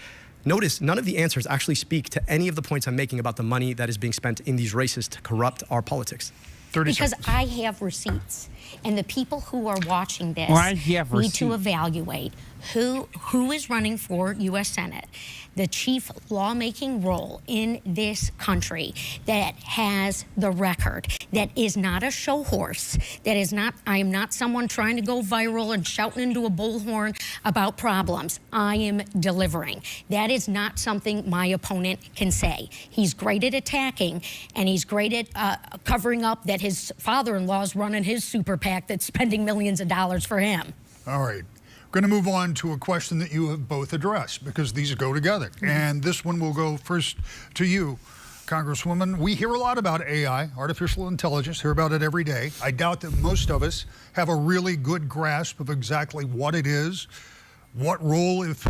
Notice none of the answers actually speak to any of the points I'm making about the money that is being spent in these races to corrupt our politics. 30 because seconds. I have receipts, and the people who are watching this Well, I have need receipts. to evaluate who is running for U.S. Senate, the chief lawmaking role in this country that has the record, that is not a show horse, that is not, I am not someone trying to go viral and shouting into a bullhorn about problems. I am delivering. That is not something my opponent can say. He's great at attacking, and he's great at covering up that his father-in-law is running his super PAC that's spending millions of dollars for him. All right. Going to move on to a question that you have both addressed, because these go together. And this one will go first to you, Congresswoman. We hear a lot about AI, artificial intelligence, hear about it every day. I doubt that most of us have a really good grasp of exactly what it is, what role it's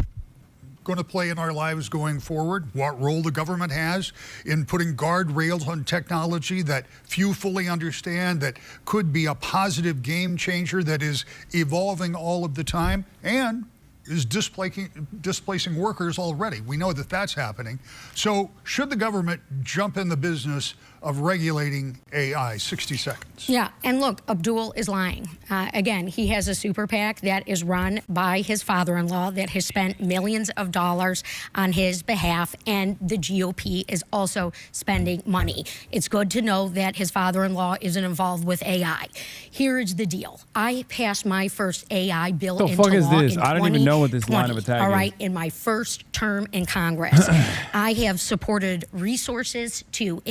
going to play in our lives going forward, what role the government has in putting guardrails on technology that few fully understand, that could be a positive game changer that is evolving all of the time and is displacing workers already. We know that that's happening. So should the government jump in the business of regulating AI? 60 seconds. Yeah, and look, Abdul is lying. Again, he has a super PAC that is run by his father-in-law that has spent millions of dollars on his behalf, and the GOP is also spending money. It's good to know that his father-in-law isn't involved with AI. Here is the deal. I passed my first AI bill into law in 2020. I don't even know what this line of attack is. All right, in my first term in Congress. I have supported resources to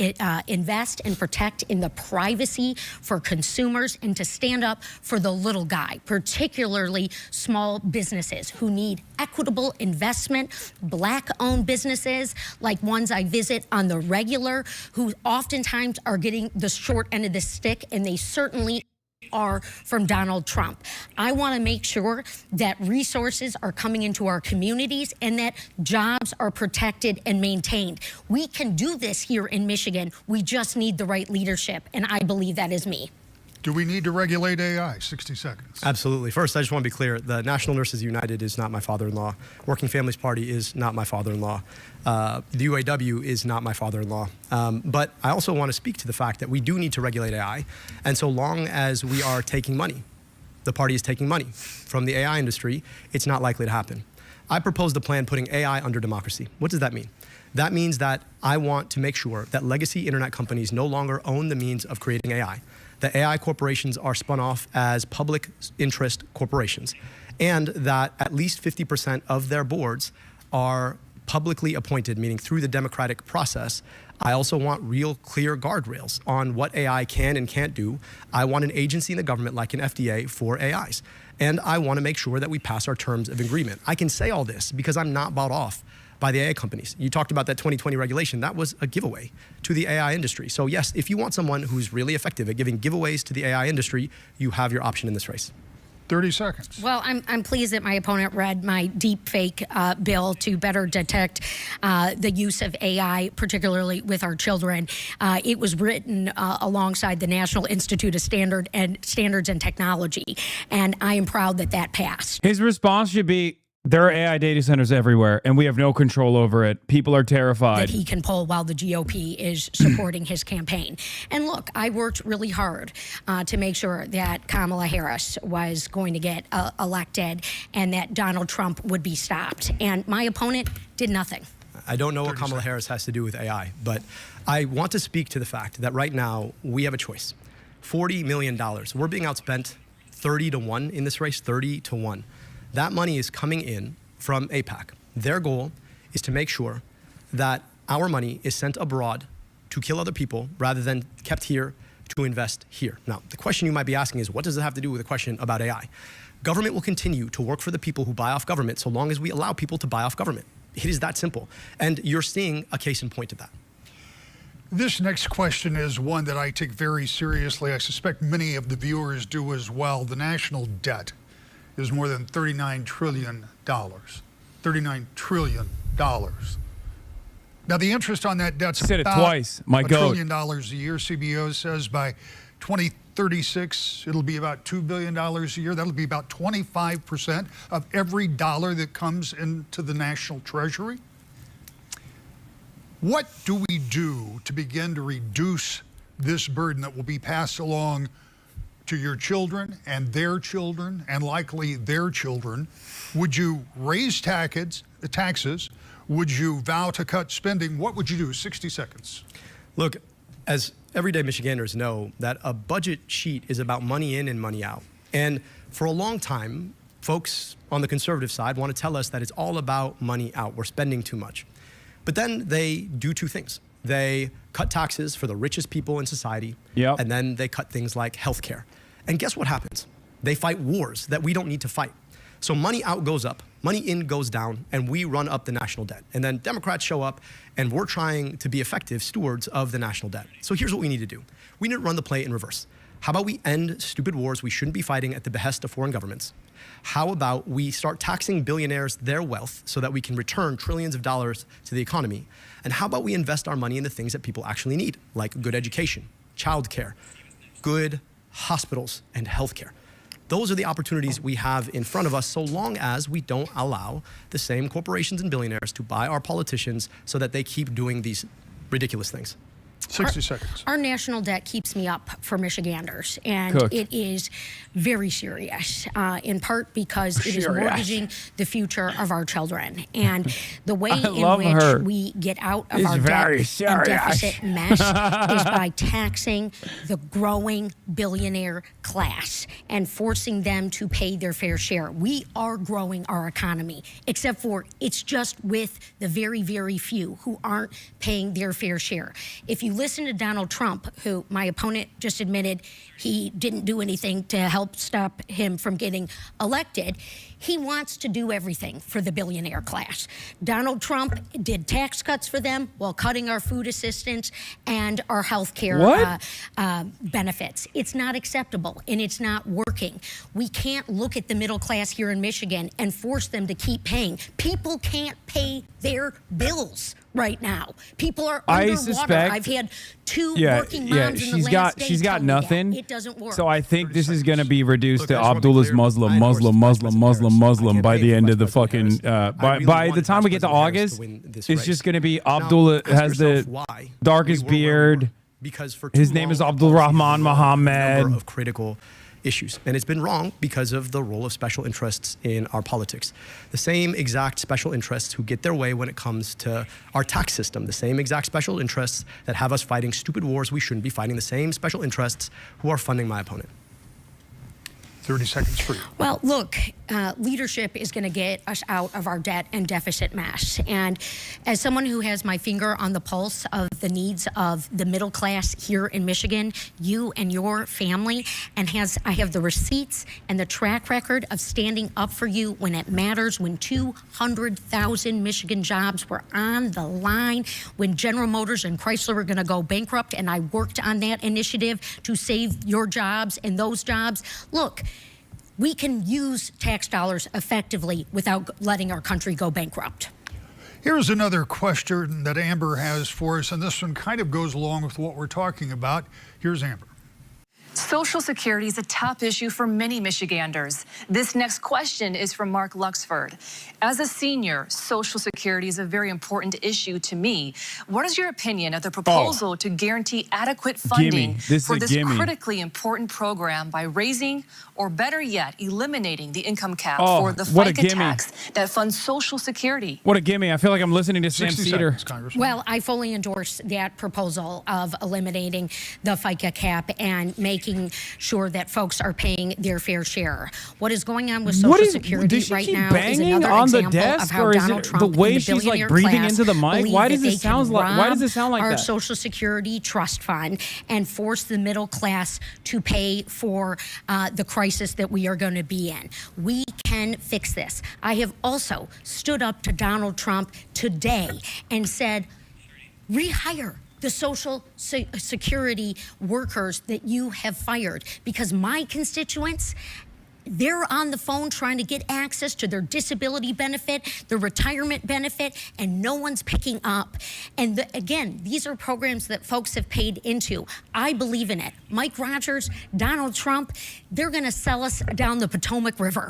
invest and protect in the privacy for consumers and to stand up for the little guy, particularly small businesses who need equitable investment, Black-owned businesses like ones I visit on the regular, who oftentimes are getting the short end of the stick, and they certainly are from Donald Trump. I want to make sure that resources are coming into our communities and that jobs are protected and maintained. We can do this here in Michigan. We just need the right leadership, and I believe that is me. Do we need to regulate AI? 60 seconds. Absolutely. First, I just want to be clear. The National Nurses United is not my father-in-law. Working Families Party is not my father-in-law. The UAW is not my father-in-law. But I also want to speak to the fact that we do need to regulate AI. And so long as we are taking money, the party is taking money from the AI industry, it's not likely to happen. I proposed a plan putting AI under democracy. What does that mean? That means that I want to make sure that legacy internet companies no longer own the means of creating AI. The AI corporations are spun off as public interest corporations, and that at least 50% of their boards are publicly appointed, meaning through the democratic process. I also want real clear guardrails on what AI can and can't do. I want an agency in the government like an FDA for AIs. And I want to make sure that we pass our terms of agreement. I can say all this because I'm not bought off by the AI companies. You talked about that 2020 regulation. That was a giveaway to the AI industry. So yes, if you want someone who's really effective at giving giveaways to the AI industry, you have your option in this race. 30 seconds. Well, I'm pleased that my opponent read my deep fake bill to better detect the use of AI, particularly with our children. It was written alongside the National Institute of Standards and Technology, and I am proud that that passed. His response should be, there are AI data centers everywhere, and we have no control over it. People are terrified. That he can pull while the GOP is supporting his campaign. And look, I worked really hard to make sure that Kamala Harris was going to get elected and that Donald Trump would be stopped. And my opponent did nothing. I don't know what Kamala Harris has to do with AI, but I want to speak to the fact that right now we have a choice. $40 million. We're being outspent 30-1 in this race, 30-1. That money is coming in from AIPAC. Their goal is to make sure that our money is sent abroad to kill other people rather than kept here to invest here. Now, the question you might be asking is, what does it have to do with a question about AI? Government will continue to work for the people who buy off government so long as we allow people to buy off government. It is that simple. And you're seeing a case in point to that. This next question is one that I take very seriously. I suspect many of the viewers do as well. The national debt is more than $39 trillion. $39 trillion. Now, the interest on that debt's said about it twice. My $1 goat. trillion a year. CBO says by 2036, it'll be about $2 billion a year. That'll be about 25% of every dollar that comes into the national treasury. What do we do to begin to reduce this burden that will be passed along to your children and likely their children? Would you raise taxes? Would you vow to cut spending? What would you do? 60 seconds. Look, as everyday Michiganders know, that a budget sheet is about money in and money out. And for a long time, folks on the conservative side want to tell us that it's all about money out. We're spending too much. But then they do two things. They cut taxes for the richest people in society, and then they cut things like healthcare. And guess what happens? They fight wars that we don't need to fight. So money out goes up, money in goes down, and we run up the national debt. And then Democrats show up, and we're trying to be effective stewards of the national debt. So here's what we need to do. We need to run the play in reverse. How about we end stupid wars we shouldn't be fighting at the behest of foreign governments? How about we start taxing billionaires their wealth so that we can return trillions of dollars to the economy? And how about we invest our money in the things that people actually need, like good education, childcare, good hospitals, and healthcare? Those are the opportunities we have in front of us, so long as we don't allow the same corporations and billionaires to buy our politicians so that they keep doing these ridiculous things. 60 seconds. Our national debt keeps me up for Michiganders, and it is very serious, in part because it is mortgaging the future of our children. And the way in which we get out of our debt and deficit mess is by taxing the growing billionaire class and forcing them to pay their fair share. We are growing our economy, except for it's just with the very, very few who aren't paying their fair share. If you listen to Donald Trump, who my opponent just admitted he didn't do anything to help stop him from getting elected, he wants to do everything for the billionaire class. Donald Trump did tax cuts for them while cutting our food assistance and our health care benefits. It's not acceptable, and it's not working. We can't look at the middle class here in Michigan and force them to keep paying. People can't pay their bills right now. People are underwater. I've had two working moms in the last day she's got tell me nothing. that. It doesn't work. So I think this is going to be reduced to Abdullah's Muslim by the end of the fucking by the time we get to August. It's just going to be Abdullah has the darkest beard. Because for his name is Abdul Rahman Mohammed. Of critical issues. And it's been wrong because of the role of special interests in our politics. The same exact special interests who get their way when it comes to our tax system, the same exact special interests that have us fighting stupid wars we shouldn't be fighting, the same special interests who are funding my opponent. 30 seconds for you. Well, look, leadership is going to get us out of our debt and deficit mess. And as someone who has my finger on the pulse of the needs of the middle class here in Michigan, you and your family, and I have the receipts and the track record of standing up for you when it matters, when 200,000 Michigan jobs were on the line, when General Motors and Chrysler were going to go bankrupt, and I worked on that initiative to save your jobs and those jobs. Look, we can use tax dollars effectively without letting our country go bankrupt. Here's another question that Amber has for us, and this one kind of goes along with what we're talking about. Here's Amber. Social Security is a top issue for many Michiganders. This next question is from Mark Luxford. As a senior, Social Security is a very important issue to me. What is your opinion of the proposal to guarantee adequate funding for this critically important program by raising, or better yet, eliminating the income cap for the FICA tax that funds Social Security? What a gimme. I feel like I'm listening to Sam Cedar. Well, I fully endorse that proposal of eliminating the FICA cap and making sure that folks are paying their fair share. What is going on with Social Security right now is another example of how Donald Trump and the billionaire class believe that they can rob our Social Security trust fund and force the middle class to pay for the crisis that we are going to be in. We can fix this. I have also stood up to Donald Trump today and said, rehire the Social Security workers that you have fired, because my constituents, they're on the phone trying to get access to their disability benefit, their retirement benefit, and no one's picking up. And again, these are programs that folks have paid into. I believe in it. Mike Rogers, Donald Trump, they're going to sell us down the Potomac River.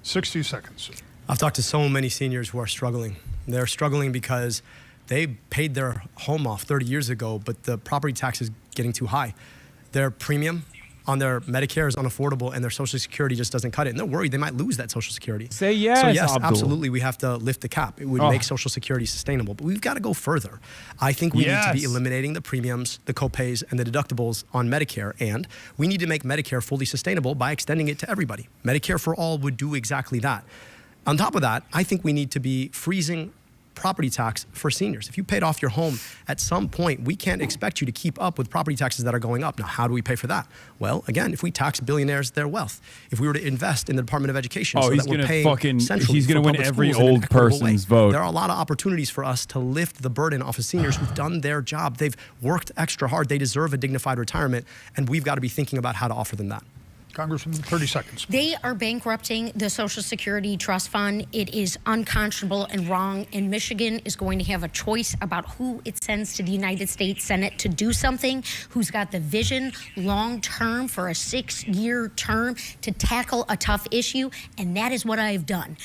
60 seconds. I've talked to so many seniors who are struggling. They're struggling because they paid their home off 30 years ago, but the property tax is getting too high. Their premium on their Medicare is unaffordable and their Social Security just doesn't cut it. And they're worried they might lose that Social Security. Say yes, So yes, Abdul. absolutely, we have to lift the cap. It would make Social Security sustainable. But we've got to go further. I think we need to be eliminating the premiums, the copays, and the deductibles on Medicare. And we need to make Medicare fully sustainable by extending it to everybody. Medicare for all would do exactly that. On top of that, I think we need to be freezing property tax for seniors. If you paid off your home at some point, we can't expect you to keep up with property taxes that are going up. Now, how do we pay for that? Well, again, if we tax billionaires their wealth, if we were to invest in the Department of Education, so he's that we're gonna paying centrally he's gonna for win public every schools in an old equitable person's way. vote. There are a lot of opportunities for us to lift the burden off of seniors who've done their job. They've worked extra hard. They deserve a dignified retirement, and we've got to be thinking about how to offer them that. Congresswoman, 30 seconds. They are bankrupting the Social Security Trust Fund. It is unconscionable and wrong, and Michigan is going to have a choice about who it sends to the United States Senate to do something, who's got the vision long-term for a 6-year term to tackle a tough issue, and that is what I have done.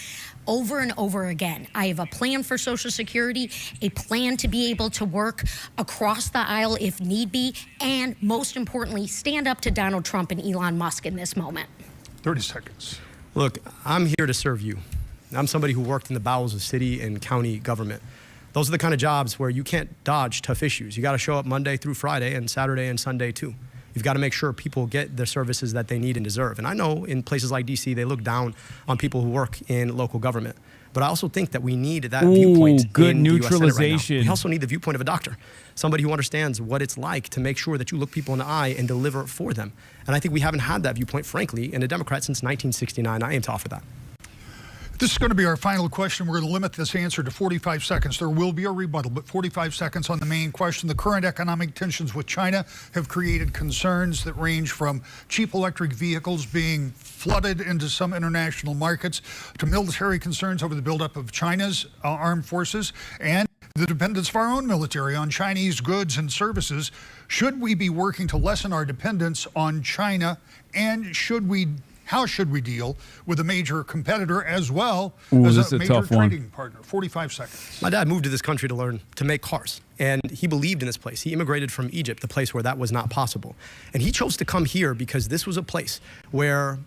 Over and over again. I have a plan for Social Security, a plan to be able to work across the aisle if need be, and most importantly, stand up to Donald Trump and Elon Musk in this moment. 30 seconds. Look, I'm here to serve you. I'm somebody who worked in the bowels of city and county government. Those are the kind of jobs where you can't dodge tough issues. You got to show up Monday through Friday and Saturday and Sunday too. You've got to make sure people get the services that they need and deserve. And I know in places like DC, they look down on people who work in local government. But I also think that we need that viewpoint good in the US Senate right now. neutralization. We also need the viewpoint of a doctor, somebody who understands what it's like to make sure that you look people in the eye and deliver for them. And I think we haven't had that viewpoint, frankly, in a Democrat since 1969. I aim to offer that. This is going to be our final question. We're going to limit this answer to 45 seconds. There will be a rebuttal, but 45 seconds on the main question. The current economic tensions with China have created concerns that range from cheap electric vehicles being flooded into some international markets to military concerns over the buildup of China's armed forces and the dependence of our own military on Chinese goods and services. Should we be working to lessen our dependence on China, and how should we deal with a major competitor as well as a major trading partner? 45 seconds. My dad moved to this country to learn to make cars, and he believed in this place. He immigrated from Egypt, the place where that was not possible. And he chose to come here because this was a place where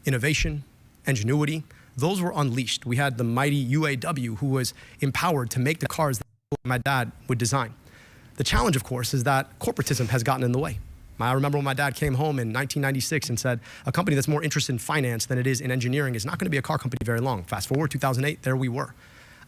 innovation, ingenuity, those were unleashed. We had the mighty UAW who was empowered to make the cars that my dad would design. The challenge, of course, is that corporatism has gotten in the way. I remember when my dad came home in 1996 and said, a company that's more interested in finance than it is in engineering is not going to be a car company very long. Fast forward, 2008, there we were.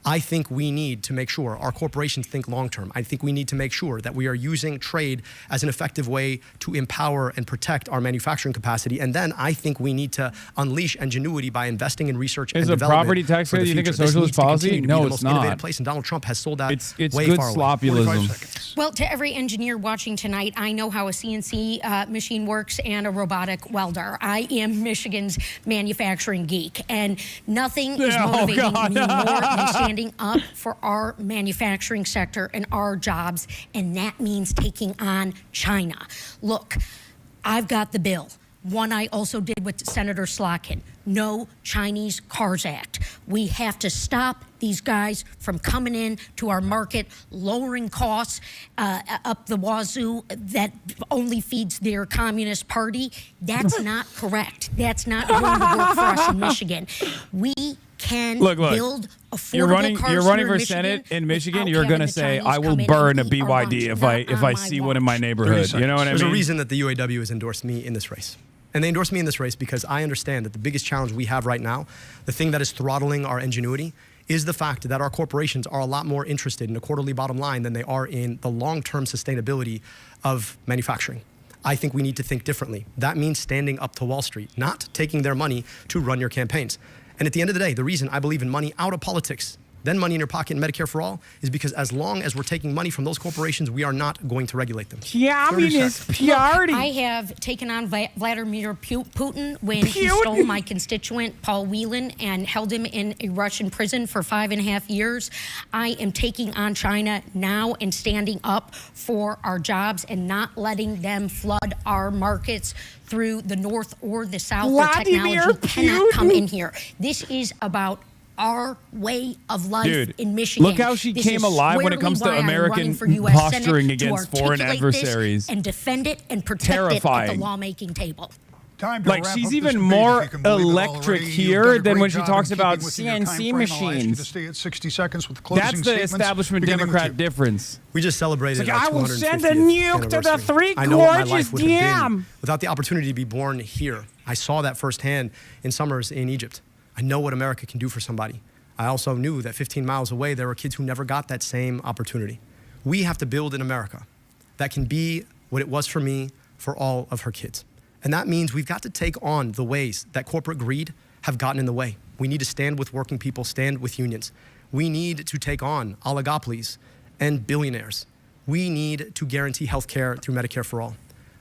I think we need to make sure our corporations think long-term. I think we need to make sure that we are using trade as an effective way to empower and protect our manufacturing capacity. And then I think we need to unleash ingenuity by investing in research and development. Is a property tax credit, you think, a socialist policy? No, it's not. Place, and Donald Trump has sold that it's way good far sloppyism. Well, to every engineer watching tonight, I know how a CNC machine works and a robotic welder. I am Michigan's manufacturing geek, and nothing is motivating me more than standing up for our manufacturing sector and our jobs, and that means taking on China. Look, I've got the bill. One I also did with Senator Slotkin. No Chinese Cars Act. We have to stop these guys from coming in to our market, lowering costs up the wazoo that only feeds their Communist Party. That's not correct. That's not going to work for us in Michigan. We can build affordable cars. You're running for Senate in Michigan. You're going to say, I will burn a BYD if I see one in my neighborhood. You know what I mean? There's a reason that the UAW has endorsed me in this race. And they endorsed me in this race because I understand that the biggest challenge we have right now, the thing that is throttling our ingenuity, is the fact that our corporations are a lot more interested in a quarterly bottom line than they are in the long-term sustainability of manufacturing. I think we need to think differently. That means standing up to Wall Street, not taking their money to run your campaigns. And at the end of the day, the reason I believe in money out of politics, then money in your pocket and Medicare for all, is because as long as we're taking money from those corporations, we are not going to regulate them. Communist Party. I have taken on Vladimir Putin when he stole my constituent, Paul Whelan, and held him in a Russian prison for 5.5 years. I am taking on China now and standing up for our jobs and not letting them flood our markets through the north or the south. Where technology cannot come in here. This is about our way of life Dude, in Michigan. look how she This came is alive when it comes to squarely why I'm American running for US posturing Senate, to against foreign articulate adversaries. this and defend it and protect it at Terrifying. the lawmaking table. Time to Like, wrap she's up even this debate, more if you can believe it electric already. You've here done a than great when she job talks in about keeping within your CNC time frame. I'll ask you machines. to stay at 60 seconds with closing That's the statements, establishment beginning with Democrat you. difference. We just celebrated It's like, our I will send a 250th nuke to the anniversary. three I know what my gorgeous life would have DM. been without the opportunity to be born here. I saw that firsthand in summers in Egypt. I know what America can do for somebody. I also knew that 15 miles away, there were kids who never got that same opportunity. We have to build an America that can be what it was for me, for all of her kids. And that means we've got to take on the ways that corporate greed have gotten in the way. We need to stand with working people, stand with unions. We need to take on oligopolies and billionaires. We need to guarantee health care through Medicare for all.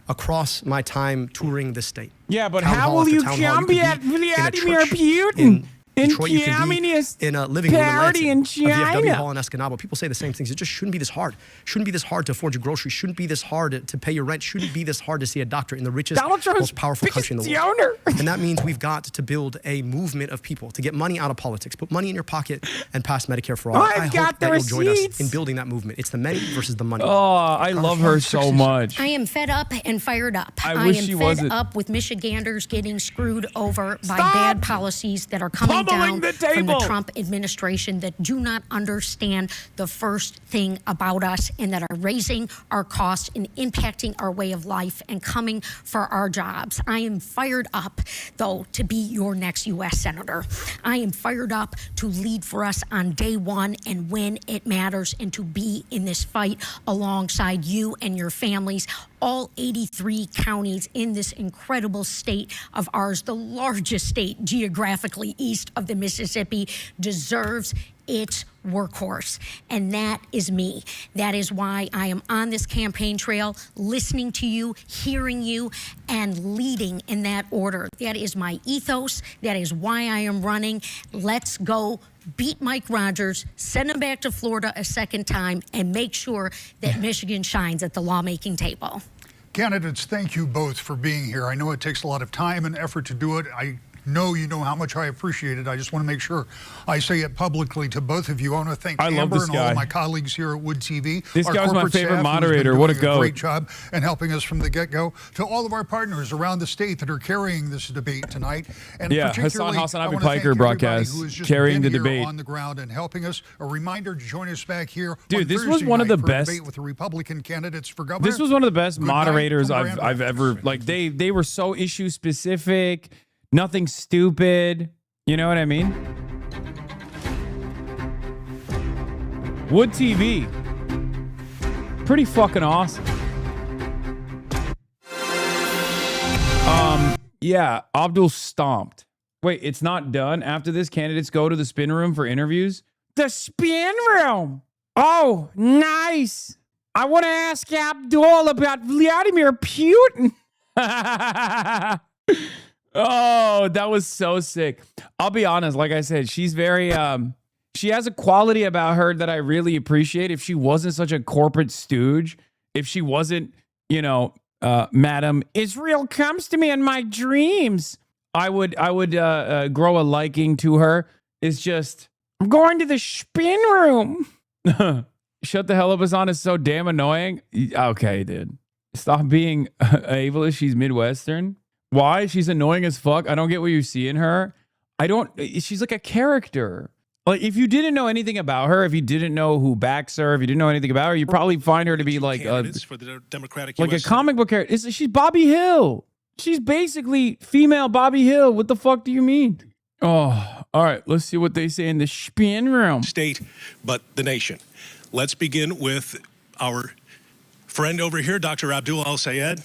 Across my time touring this state. Yeah, but town how hall will after you town hall, combat could be in a Vladimir church Putin? in Detroit, you could be communist in a living room in party Lansing, in a VFW China. hall in Escanaba. People say the same things. It just shouldn't be this hard. Shouldn't be this hard to afford your groceries. Shouldn't be this hard to pay your rent. Shouldn't be this hard to see a doctor in the richest, Donald Trump's most powerful country in the biggest world. donor. And that means we've got to build a movement of people to get money out of politics, put money in your pocket, and pass Medicare for all. I've I got hope the that you'll join us receipts. in building that movement. It's the many versus the money. Oh, I love her so much. I am fed up and fired up. I wish am she fed wasn't. up with Michiganders getting screwed over by Stop bad policies that are coming pummeling down the from the table. Trump administration that do not understand the first thing about us and that are raising our costs and impacting our way of life and coming for our jobs. I am fired up, though, to be your next U.S. Senator. I am fired up to lead for us on day one and when it matters and to be in this fight alongside you and your families. All 83 counties in this incredible state of ours, the largest state geographically east of the Mississippi, deserves its workhorse. And that is me. That is why I am on this campaign trail, listening to you, hearing you, and leading in that order. That is my ethos. That is why I am running. Let's go beat Mike Rogers, send him back to Florida a second time, and make sure that Michigan shines at the lawmaking table. Candidates, thank you both for being here. I know it takes a lot of time and effort to do it. I know you know how much I appreciate it. I just want to make sure I say it publicly to both of you. I want to thank I love Amber this and all guy. of my colleagues here at Wood TV. This our guy's my corporate favorite staff, who's been moderator. doing What a goat. great job and helping us from the get-go. To all of our partners around the state that are carrying this debate tonight. And Yeah, particularly, Hasanabi I want to Piker thank everybody broadcast, who has just carrying been the here debate. on the ground and helping us. A reminder to join us back here Dude, on this was Thursday one of the night for a best- debate with the Republican candidates for governor. This was one of the best Good night moderators from I've Miranda. ever, like, they were so issue specific, nothing stupid. You know what I mean? Wood TV. Pretty fucking awesome. Yeah, Abdul stomped. Wait, it's not done. After this, candidates go to the spin room for interviews. The spin room. Oh, nice. I want to ask Abdul about Vladimir Putin. Oh, that was so sick. I'll be honest. Like I said, she's very, she has a quality about her that I really appreciate. If she wasn't such a corporate stooge, if she wasn't, you know, Madam Israel comes to me in my dreams, I would grow a liking to her. It's just, I'm going to the spin room. Shut the hell up, Hassan is so damn annoying. Okay, dude. Stop being ableist. She's Midwestern. Why? She's annoying as fuck. I don't get what you see in her. She's like a character. Like, if you didn't know anything about her, if you didn't know who backs her, if you didn't know anything about her, you probably find her to be like for the Democratic like a US comic book character. She's Bobby Hill. She's basically female Bobby Hill. What the fuck do you mean? Oh, all right. Let's see what they say in the spin room. state, but the nation. Let's begin with our friend over here, Dr. Abdul Al-Sayed.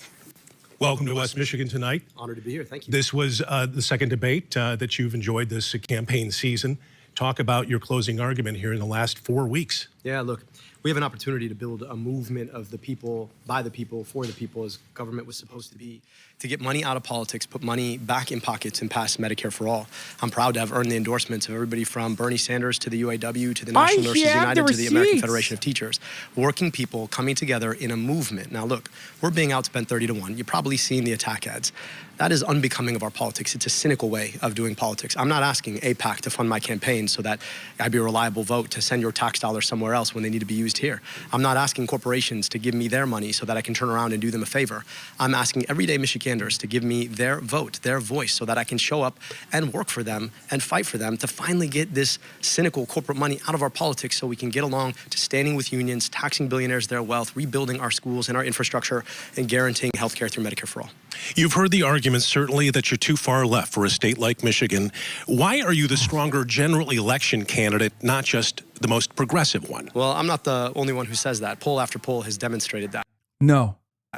Welcome to West Michigan tonight. Honored to be here. Thank you. This was the second debate that you've enjoyed this campaign season. Talk about your closing argument here in the last 4 weeks. Yeah, look, we have an opportunity to build a movement of the people, by the people, for the people, as government was supposed to be, to get money out of politics, put money back in pockets, and pass Medicare for all. I'm proud to have earned the endorsements of everybody from Bernie Sanders to the UAW to the National Nurses United to the American Federation of Teachers. Working people coming together in a movement. Now, look, we're being outspent 30-1. You've probably seen the attack ads. That is unbecoming of our politics. It's a cynical way of doing politics. I'm not asking AIPAC to fund my campaign so that I'd be a reliable vote to send your tax dollars somewhere else when they need to be used here. I'm not asking corporations to give me their money so that I can turn around and do them a favor. I'm asking everyday Michiganders to give me their vote, their voice, so that I can show up and work for them and fight for them to finally get this cynical corporate money out of our politics so we can get along to standing with unions, taxing billionaires their wealth, rebuilding our schools and our infrastructure, and guaranteeing health care through Medicare for all. You've heard the argument, certainly, that you're too far left for a state like Michigan. Why are you the stronger general election candidate, not just the most progressive one? Well, I'm not the only one who says that. Poll after poll has demonstrated that. No.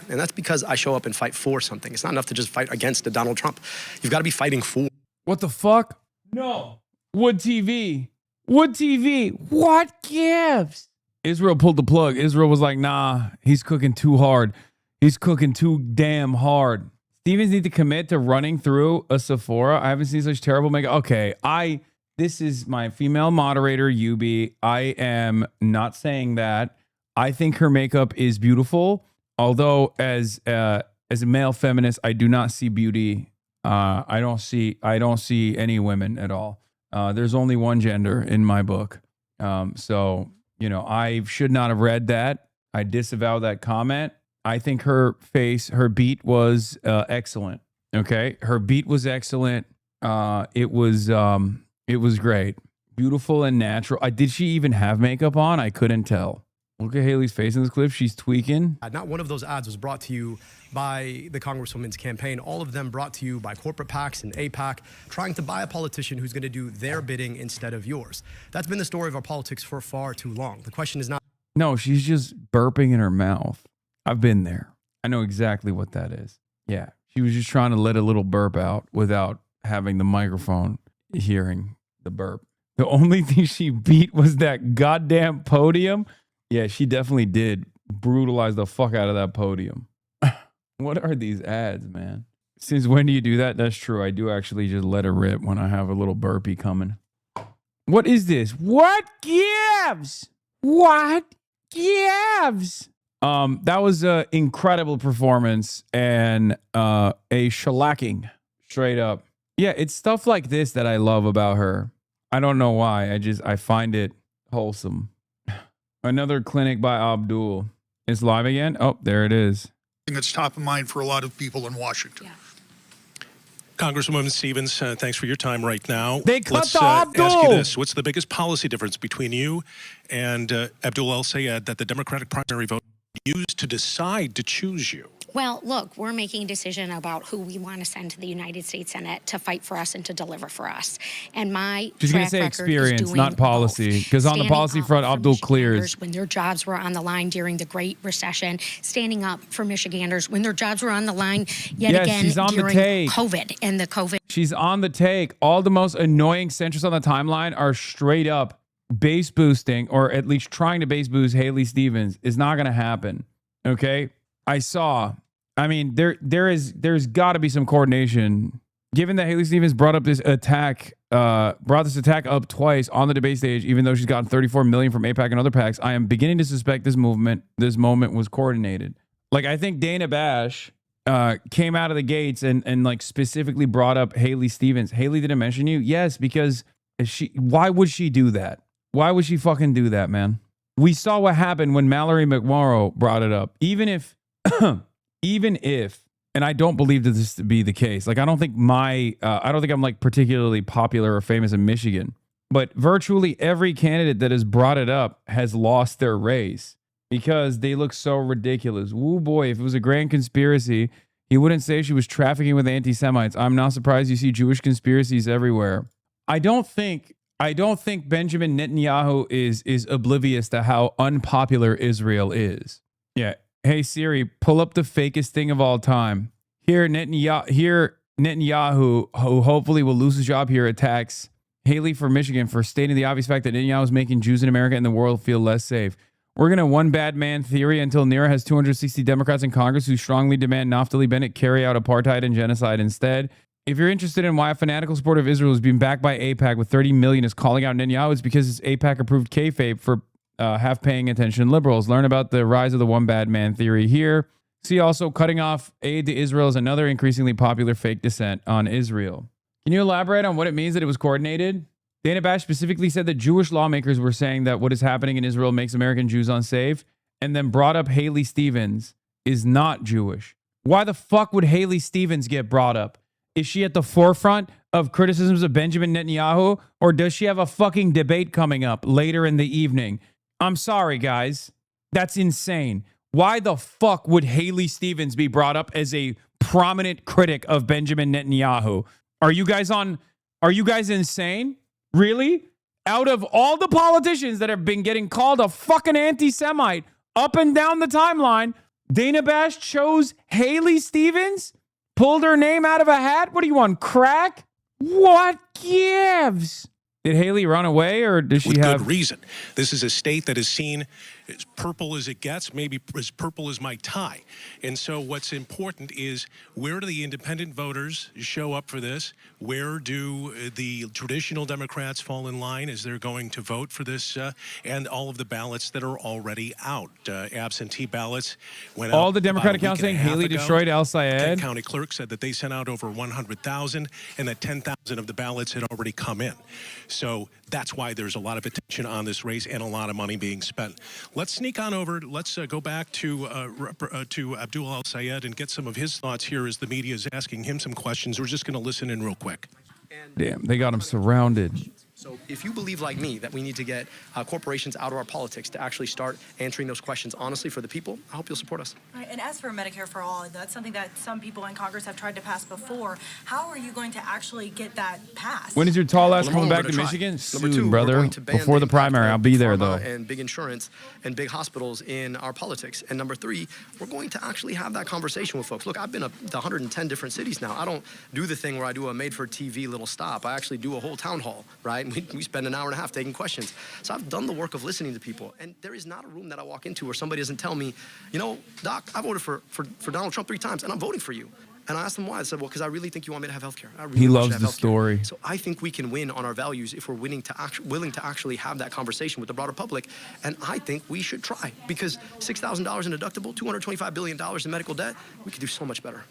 And that's because I show up and fight for something. It's not enough to just fight against a Donald Trump. You've got to be fighting for. What the fuck? No. Wood TV. Wood TV. What gives? Israel pulled the plug. Israel was like, nah, he's cooking too hard. He's cooking too damn hard. Stevens need to commit to running through a Sephora. I haven't seen such terrible makeup. Okay, this is my female moderator, Yubi. I am not saying that. I think her makeup is beautiful. Although as a male feminist, I do not see beauty. I don't see any women at all. There's only one gender in my book. So, you know, I should not have read that. I disavow that comment. I think her beat was excellent. Okay, her beat was excellent. It was great, beautiful and natural. Did she even have makeup on? I couldn't tell. Look at Haley's face in this clip. She's tweaking. Not one of those ads was brought to you by the Congresswoman's campaign. All of them brought to you by corporate PACs and AIPAC, trying to buy a politician who's going to do their bidding instead of yours. That's been the story of our politics for far too long. The question is not. No, she's just burping in her mouth. I've been there. I know exactly what that is. Yeah. She was just trying to let a little burp out without having the microphone hearing the burp. The only thing she beat was that goddamn podium. Yeah, she definitely did brutalize the fuck out of that podium. What are these ads, man? Since when do you do that? That's true. I do actually just let it rip when I have a little burpee coming. What is this? What gives? What gives? That was an incredible performance and a shellacking, straight up. Yeah, it's stuff like this that I love about her. I don't know why. I find it wholesome. Another clinic by Abdul. It's live again? Oh, there it is. It's top of mind for a lot of people in Washington. Yeah. Congresswoman Stevens, thanks for your time right now. They cut Let's the Abdul. ask you this. What's the biggest policy difference between you and Abdul El-Sayed that the Democratic primary vote used to decide to choose you? Well, look, we're making a decision about who we want to send to the United States Senate to fight for us and to deliver for us. And my She's going to say experience, not policy. Because on the policy front, Abdul clears. When their jobs were on the line during the Great Recession, standing up for Michiganders when their jobs were on the line again she's on during the take. COVID and the COVID. She's on the take. All the most annoying centrists on the timeline are straight up base boosting, or at least trying to base boost Haley Stevens. Is not going to happen. Okay? There's got to be some coordination. Given that Haley Stevens brought this attack up twice on the debate stage, even though she's gotten $34 million from AIPAC and other PACs, I am beginning to suspect this moment was coordinated. Like, I think Dana Bash came out of the gates and like specifically brought up Haley Stevens. Haley didn't mention you? Yes, because why would she do that? Why would she fucking do that, man? We saw what happened when Mallory McMorrow brought it up. Even if, and I don't believe that this to be the case. Like, I don't think I'm like particularly popular or famous in Michigan, but virtually every candidate that has brought it up has lost their race because they look so ridiculous. Woo boy, if it was a grand conspiracy, he wouldn't say she was trafficking with anti-Semites. I'm not surprised you see Jewish conspiracies everywhere. I don't think Benjamin Netanyahu is oblivious to how unpopular Israel is. Yeah. Hey Siri, pull up the fakest thing of all time. Here Netanyahu, who hopefully will lose his job here, attacks Haley for Michigan for stating the obvious fact that Netanyahu is making Jews in America and the world feel less safe. We're going to one bad man theory until Nira has 260 Democrats in Congress who strongly demand Naftali Bennett carry out apartheid and genocide instead. If you're interested in why a fanatical supporter of Israel is being backed by AIPAC with $30 million is calling out Netanyahu, it's because it's AIPAC approved kayfabe for half paying attention liberals. Learn about the rise of the one bad man theory here. See also cutting off aid to Israel is another increasingly popular fake dissent on Israel. Can you elaborate on what it means that it was coordinated? Dana Bash specifically said that Jewish lawmakers were saying that what is happening in Israel makes American Jews unsafe, and then brought up Haley Stevens is not Jewish. Why the fuck would Haley Stevens get brought up? Is she at the forefront of criticisms of Benjamin Netanyahu, or does she have a fucking debate coming up later in the evening? I'm sorry, guys. That's insane. Why the fuck would Haley Stevens be brought up as a prominent critic of Benjamin Netanyahu? Are you guys insane? Really? Out of all the politicians that have been getting called a fucking anti-Semite up and down the timeline, Dana Bash chose Haley Stevens? Pulled her name out of a hat? What do you want, crack? What gives? Did Haley run away, or does she have... Good reason. This is a state that is seen as purple as it gets, maybe as purple as my tie. And so what's important is, where do the independent voters show up for this? Where do the traditional Democrats fall in line as they're going to vote for this? And all of the ballots that are already out. Absentee ballots went out. All the Democratic accounts saying Haley destroyed Al Sayed. Kent County clerk said that they sent out over 100,000 and that 10,000 of the ballots had already come in. So that's why there's a lot of attention on this race and a lot of money being spent. Let's sneak on over. Let's go back to Abdul Al-Sayed and get some of his thoughts here as the media is asking him some questions. We're just going to listen in real quick. Damn, they got him surrounded. So if you believe, like me, that we need to get corporations out of our politics to actually start answering those questions honestly for the people, I hope you'll support us. Right, and as for Medicare for All, that's something that some people in Congress have tried to pass before. How are you going to actually get that passed? When is your tall ass Well, coming we're back gonna to try. Michigan? Number Soon, two, we're brother. going to ban Before the impact primary, of I'll be big there, pharma though. And big insurance and big hospitals in our politics. And number three, we're going to actually have that conversation with folks. Look, I've been to 110 different cities now. I don't do the thing where I do a made-for-TV little stop. I actually do a whole town hall, right? And we spend an hour and a half taking questions. So I've done the work of listening to people. And there is not a room that I walk into where somebody doesn't tell me, you know, Doc, I voted for Donald Trump 3 times, and I'm voting for you. And I asked them why. I said, well, because I really think you want me to have health care. He loves the story. So I think we can win on our values if we're willing to actually have that conversation with the broader public. And I think we should try, because $6,000 in deductible, $225 billion in medical debt, we could do so much better.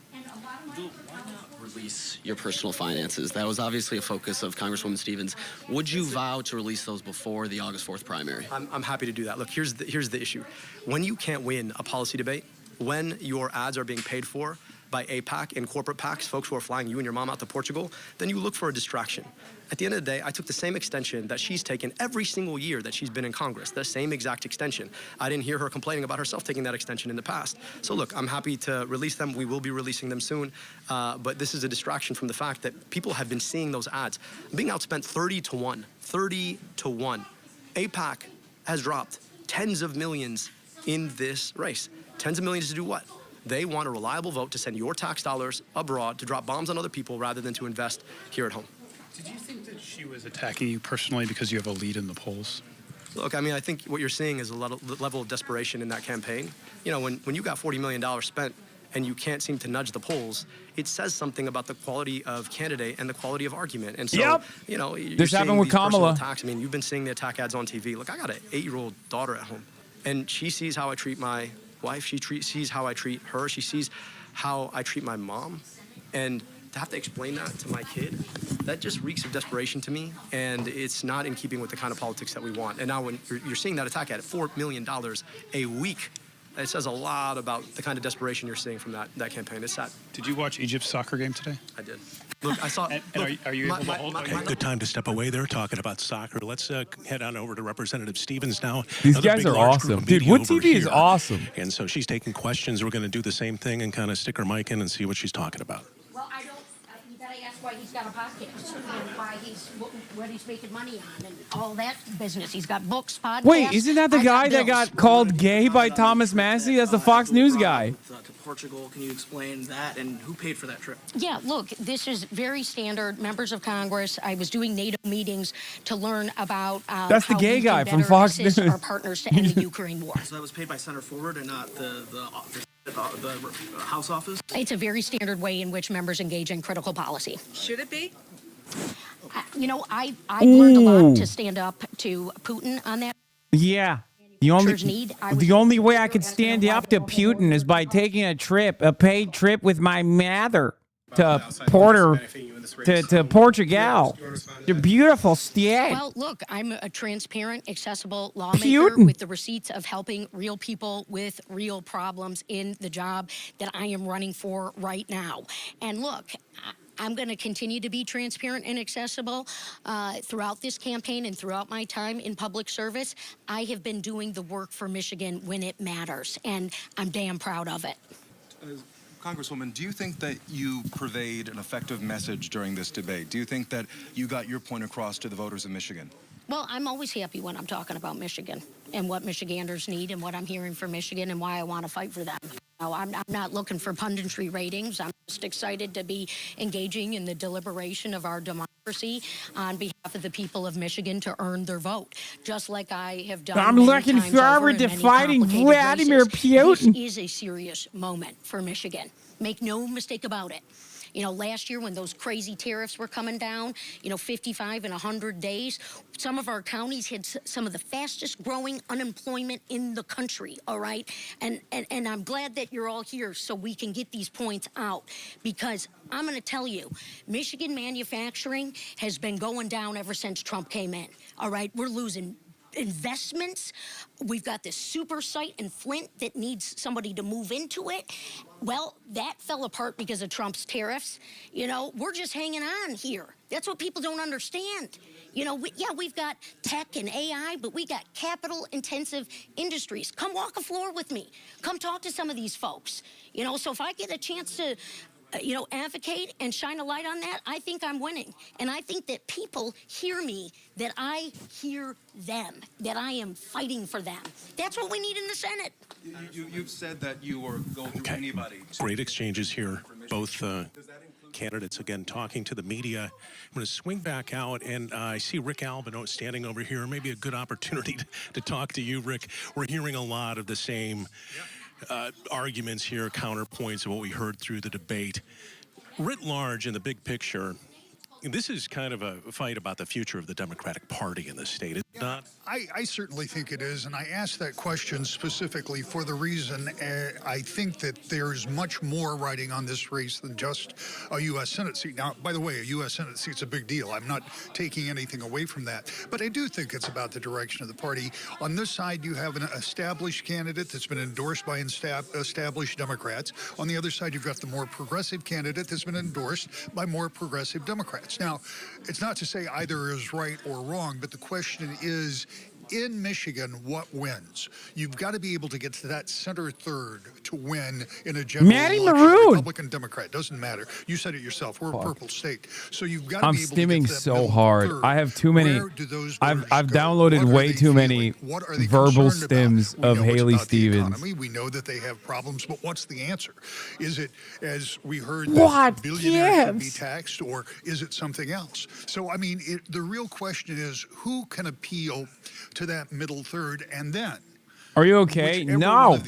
Release your personal finances. That was obviously a focus of Congresswoman Stevens. Would you vow to release those before the August 4th primary? I'm happy to do that. Look, here's the issue. When you can't win a policy debate, when your ads are being paid for by AIPAC and corporate PACs, folks who are flying you and your mom out to Portugal, then you look for a distraction. At the end of the day, I took the same extension that she's taken every single year that she's been in Congress, the same exact extension. I didn't hear her complaining about herself taking that extension in the past. So look, I'm happy to release them. We will be releasing them soon. But this is a distraction from the fact that people have been seeing those ads. Being outspent 30 to 1, 30 to 1. AIPAC has dropped tens of millions in this race. Tens of millions to do what? They want a reliable vote to send your tax dollars abroad to drop bombs on other people rather than to invest here at home. Did you think that she was attacking you personally because you have a lead in the polls? Look, I mean, I think what you're seeing is a level of desperation in that campaign. You know, when you got $40 million spent and you can't seem to nudge the polls, it says something about the quality of candidate and the quality of argument. And so, you know, this happened with Kamala. Attacks. I mean, you've been seeing the attack ads on TV. Look, I got an 8-year-old daughter at home, and she sees how I treat my wife. She sees how I treat her. She sees how I treat my mom. And to have to explain that to my kid, that just reeks of desperation to me, and it's not in keeping with the kind of politics that we want. And now when you're seeing that attack at $4 million a week, it says a lot about the kind of desperation you're seeing from that campaign. It's sad. Did you watch Egypt's soccer game today? I did. Look, I saw. And are you able to hold? Okay, good time to step away there talking about soccer. Let's head on over to Representative Stevens now. These Another guys big, are large group awesome. of Dude, media Wood over TV is here. awesome. And so she's taking questions. We're going to do the same thing and kind of stick her mic in and see what she's talking about. Well, I don't. You gotta ask why he's got a podcast and why what he's making money on and all that business. He's got books, podcasts. Wait, isn't that the guy that got called gay by Thomas Massey? That's the Fox News guy. Portugal. Can you explain that and who paid for that trip? Yeah, look, this is very standard. Members of Congress, I was doing NATO meetings to learn about That's the how gay we guy can from better Fox assist News. our partners to end the Ukraine war. So that was paid by Center Forward and not the House office? It's a very standard way in which members engage in critical policy. Should it be? I've learned a lot to stand up to Putin on that. Yeah. The only way I could stand up to Putin is by taking a paid trip with my mother to Portugal. The beautiful state. Well, look, I'm a transparent, accessible lawmaker with the receipts of helping real people with real problems in the job that I am running for right now. And look, I'm going to continue to be transparent and accessible throughout this campaign and throughout my time in public service. I have been doing the work for Michigan when it matters, and I'm damn proud of it. Congresswoman, do you think that you purveyed an effective message during this debate? Do you think that you got your point across to the voters of Michigan? Well, I'm always happy when I'm talking about Michigan and what Michiganders need and what I'm hearing from Michigan and why I want to fight for them. No, I'm not looking for punditry ratings. I'm just excited to be engaging in the deliberation of our democracy on behalf of the people of Michigan to earn their vote, just like I have done. I'm looking forward to fighting Vladimir Putin. This is a serious moment for Michigan. Make no mistake about it. You know, last year when those crazy tariffs were coming down, 55 in 100 days, some of our counties had some of the fastest growing unemployment in the country, all right? And I'm glad that you're all here so we can get these points out, because I'm going to tell you, Michigan manufacturing has been going down ever since Trump came in, all right? We're losing investments. We've got this super site in Flint that needs somebody to move into it. Well, that fell apart because of Trump's tariffs. We're just hanging on here. That's what people don't understand. We've got tech and AI, but we got capital-intensive industries. Come walk a floor with me. Come talk to some of these folks. So if I get a chance to advocate and shine a light on that, I think I'm winning. And I think that people hear me, that I hear them, that I am fighting for them. That's what we need in the Senate. You've said that you will go through anybody. Great exchanges here. Both candidates, again, talking to the media. I'm going to swing back out, and I see Rick Albino standing over here. Maybe a good opportunity to talk to you, Rick. We're hearing a lot of the same arguments here, counterpoints of what we heard through the debate. Writ large, in the big picture, this is kind of a fight about the future of the Democratic Party in the state, is it not? I certainly think it is, and I asked that question specifically for the reason I think that there's much more riding on this race than just a U.S. Senate seat. Now, by the way, a U.S. Senate seat's a big deal. I'm not taking anything away from that, but I do think it's about the direction of the party. On this side, you have an established candidate that's been endorsed by established Democrats. On the other side, you've got the more progressive candidate that's been endorsed by more progressive Democrats. Now, it's not to say either is right or wrong, but the question is, in Michigan, what wins? You've got to be able to get to that center third to win in a general election. Republican, Democrat, doesn't matter. You said it yourself. We're a purple state. So you've got to be able to get to that stimming so hard. third. I have too many. I've downloaded way too many verbal stims of Haley Stevens. We know that they have problems, but what's the answer? Is it, as we heard, What that billionaires should be taxed, or is it something else? So, I mean, the real question is, who can appeal to that middle third, and then are you okay? No.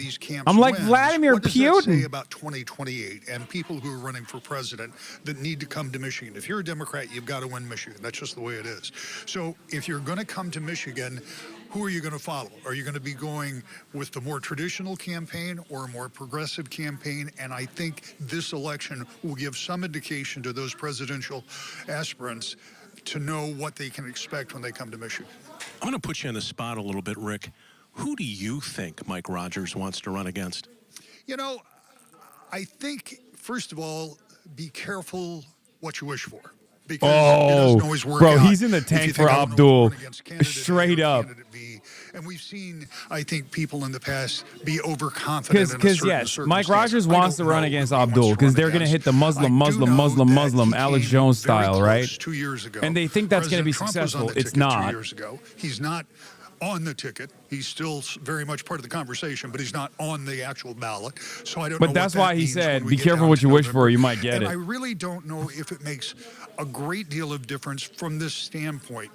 I'm like Vladimir Putin. What does that say Putin. about 2028 and people who are running for president that need to come to Michigan? If you're a Democrat, you've got to win Michigan. That's just the way it is. So if you're going to come to Michigan, who are you going to follow? Are you going to be going with the more traditional campaign or a more progressive campaign? And I think this election will give some indication to those presidential aspirants to know what they can expect when they come to Michigan. I'm going to put you on the spot a little bit, Rick. Who do you think Mike Rogers wants to run against? I think, first of all, be careful what you wish for. Because it doesn't always work out. He's in the tank for Abdul. Straight up. And we've seen, I think, people in the past be overconfident. Because yes, Mike Rogers wants to run against Abdul because they're going to hit the Muslim Alex Jones style, right? 2 years ago. And they think that's going to be President Trump was on successful. the It's ticket not. 2 years ago. He's not on the ticket. He's still very much part of the conversation, but he's not on the actual ballot. So I don't know. But that's what that why he means said, when we be get careful down what to you wish November. for. You might get and it. I really don't know if it makes a great deal of difference from this standpoint.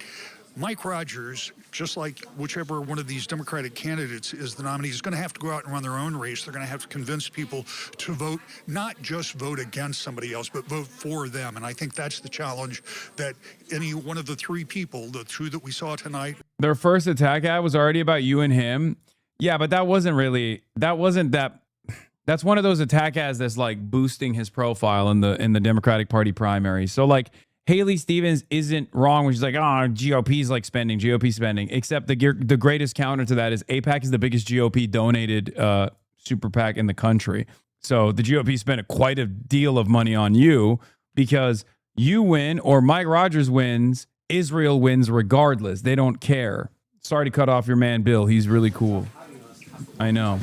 Mike Rogers, just like whichever one of these Democratic candidates is the nominee, is going to have to go out and run their own race. They're going to have to convince people to vote, not just vote against somebody else, but vote for them. And I think that's the challenge that any one of the three people, the two that we saw tonight. Their first attack ad was already about you and him. Yeah, but that's one of those attack ads that's like boosting his profile in the Democratic Party primary. So like Haley Stevens isn't wrong when she's like, oh, GOP's like GOP spending, except the greatest counter to that is AIPAC is the biggest GOP donated super PAC in the country. So the GOP spent quite a deal of money on you because you win or Mike Rogers wins, Israel wins regardless. They don't care. Sorry to cut off your man, Bill. He's really cool. I know.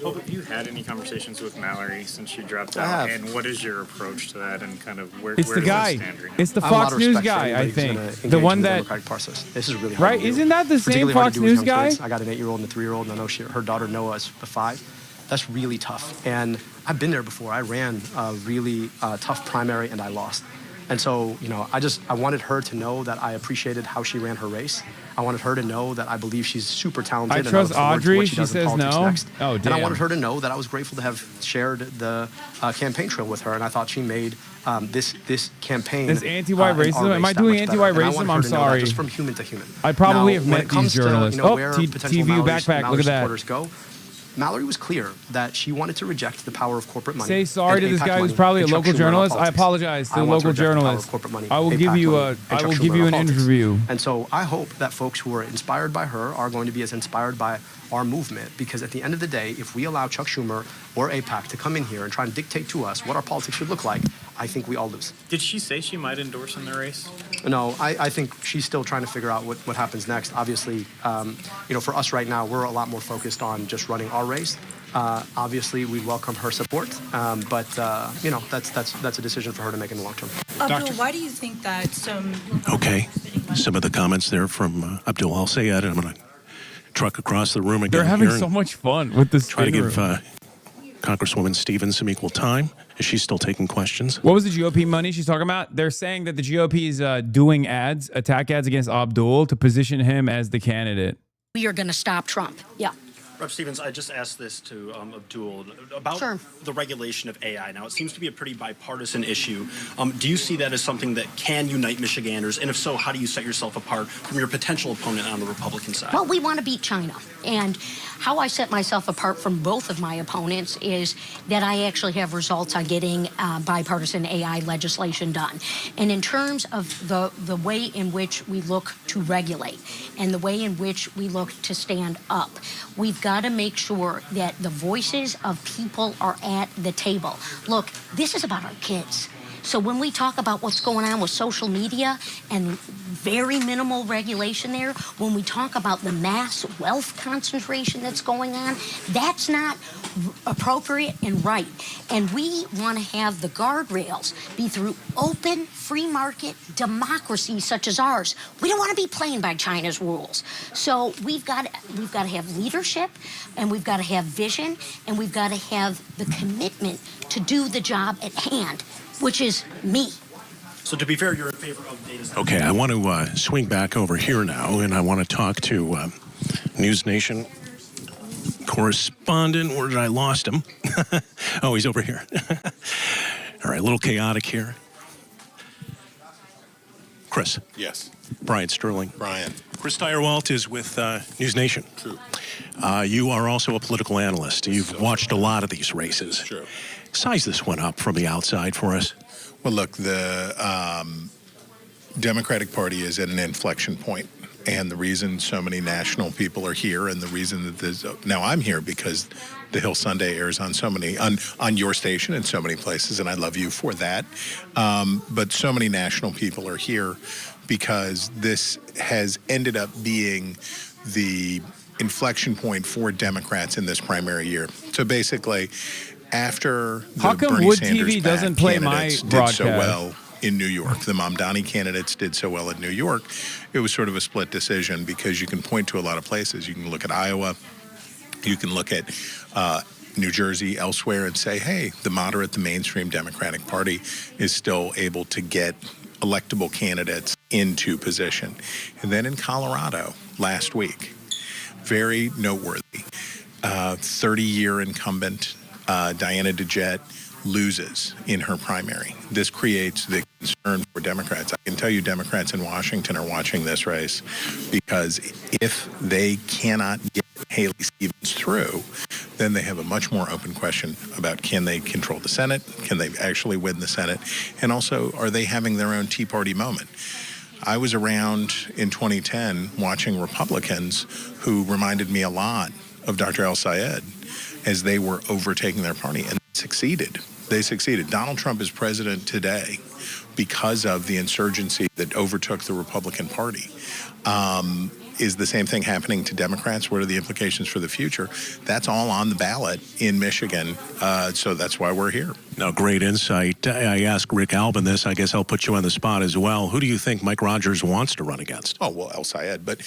Have you had any conversations with Mallory since she dropped out? And what is your approach to that and kind of where It's where the does guy. it stand right now? It's the Fox News guy, I think. The one that This is really hard right? to do. Isn't that the same Particularly hard Fox to do with News young guy? kids. I got an 8-year-old and a 3-year-old, and I know her daughter Noah is 5. That's really tough. And I've been there before. I ran a really tough primary, and I lost. And so, you know, I wanted her to know that I appreciated how she ran her race. I wanted her to know that I believe she's super talented. I and trust look forward to Audrey. what She does in says politics no. next. Oh, And I damn. wanted her to know that I was grateful to have shared the campaign trail with her, and I thought she made this campaign. This anti-white racism? Am I doing anti-white racism? I'm sorry. Just from human to human. I probably Now, have when met it comes these journalists. To, you know, Oh, where TVU potential Mallory's backpack. Look at that. supporters go. Mallory was clear that she wanted to reject the power of corporate money. Say sorry to and this AIPAC guy who's money probably a and Chuck local Schumer journalist. I politics. apologize to I the want to local reject the power of journalist. corporate money, I will AIPAC give you money, a and I Chuck will Schumer give you an politics. interview. And so I hope that folks who are inspired by her are going to be as inspired by our movement, because at the end of the day, if we allow Chuck Schumer or AIPAC to come in here and try and dictate to us what our politics should look like, I think we all lose. Did she say she might endorse in the race? No, I think she's still trying to figure out what happens next. Obviously, you know, for us right now, we're a lot more focused on just running our race. Obviously, we welcome her support, but you know, that's a decision for her to make in the long term. Abdul, why do you think that some... Okay. Some of the comments there from Abdul. I'll say that, and I'm going to truck across the room again. They're having here so and much fun with this. try to give Congresswoman Stevens some equal time. Is she still taking questions? What was the GOP money she's talking about? They're saying that the GOP is doing attack ads against Abdul to position him as the candidate. We are going to stop Trump. Yeah. Rep. Stevens, I just asked this to Abdul about the regulation of AI. Now, it seems to be a pretty bipartisan issue. Do you see that as something that can unite Michiganders? And if so, how do you set yourself apart from your potential opponent on the Republican side? Well, we want to beat China. And how I set myself apart from both of my opponents is that I actually have results on getting bipartisan AI legislation done. And in terms of the way in which we look to regulate and the way in which we look to stand up, we've got to make sure that the voices of people are at the table. Look, this is about our kids. So when we talk about what's going on with social media and very minimal regulation there, when we talk about the mass wealth concentration that's going on, that's not appropriate and right. And we want to have the guardrails be through open, free market democracy such as ours. We don't want to be playing by China's rules. So we've got to have leadership, and we've got to have vision, and we've got to have the commitment to do the job at hand, which is me. So to be fair, you're in favor of data centers. Okay, I want to swing back over here now, and I want to talk to News Nation correspondent. Where did I lost him? Oh, he's over here. All right, a little chaotic here. Chris. Yes. Brian Sterling. Brian. Chris Tyrewalt is with News Nation. True. You are also a political analyst. You've watched a lot of these races. True. Size this one up from the outside for us. Well, look, the Democratic Party is at an inflection point. And the reason so many national people are here, and the reason that there's now I'm here because the Hill Sunday airs on so many on your station in so many places, and I love you for that. But so many national people are here because this has ended up being the inflection point for Democrats in this primary year. So basically, after the How come Bernie Wood Sanders TV doesn't backed play my candidates did broadcast? so well in New York. The Mamdani candidates did so well in New York. It was sort of a split decision because you can point to a lot of places. You can look at Iowa. You can look at New Jersey, elsewhere, and say, hey, the moderate, the mainstream Democratic Party is still able to get electable candidates into position. And then in Colorado last week, very noteworthy, 30-year incumbent Diana DeJette loses in her primary. This creates the concern for Democrats. I can tell you Democrats in Washington are watching this race because if they cannot get Haley Stevens through, then they have a much more open question about can they control the Senate? Can they actually win the Senate? And also, are they having their own Tea Party moment? I was around in 2010 watching Republicans who reminded me a lot of Dr. El Sayed as they were overtaking their party, and succeeded. They succeeded. Donald Trump is president today because of the insurgency that overtook the Republican Party. Is the same thing happening to Democrats? What are the implications for the future? That's all on the ballot in Michigan, so that's why we're here. Now, great insight. I asked Rick Albin this. I guess I'll put you on the spot as well. Who do you think Mike Rogers wants to run against? Oh, well, El Sayed, but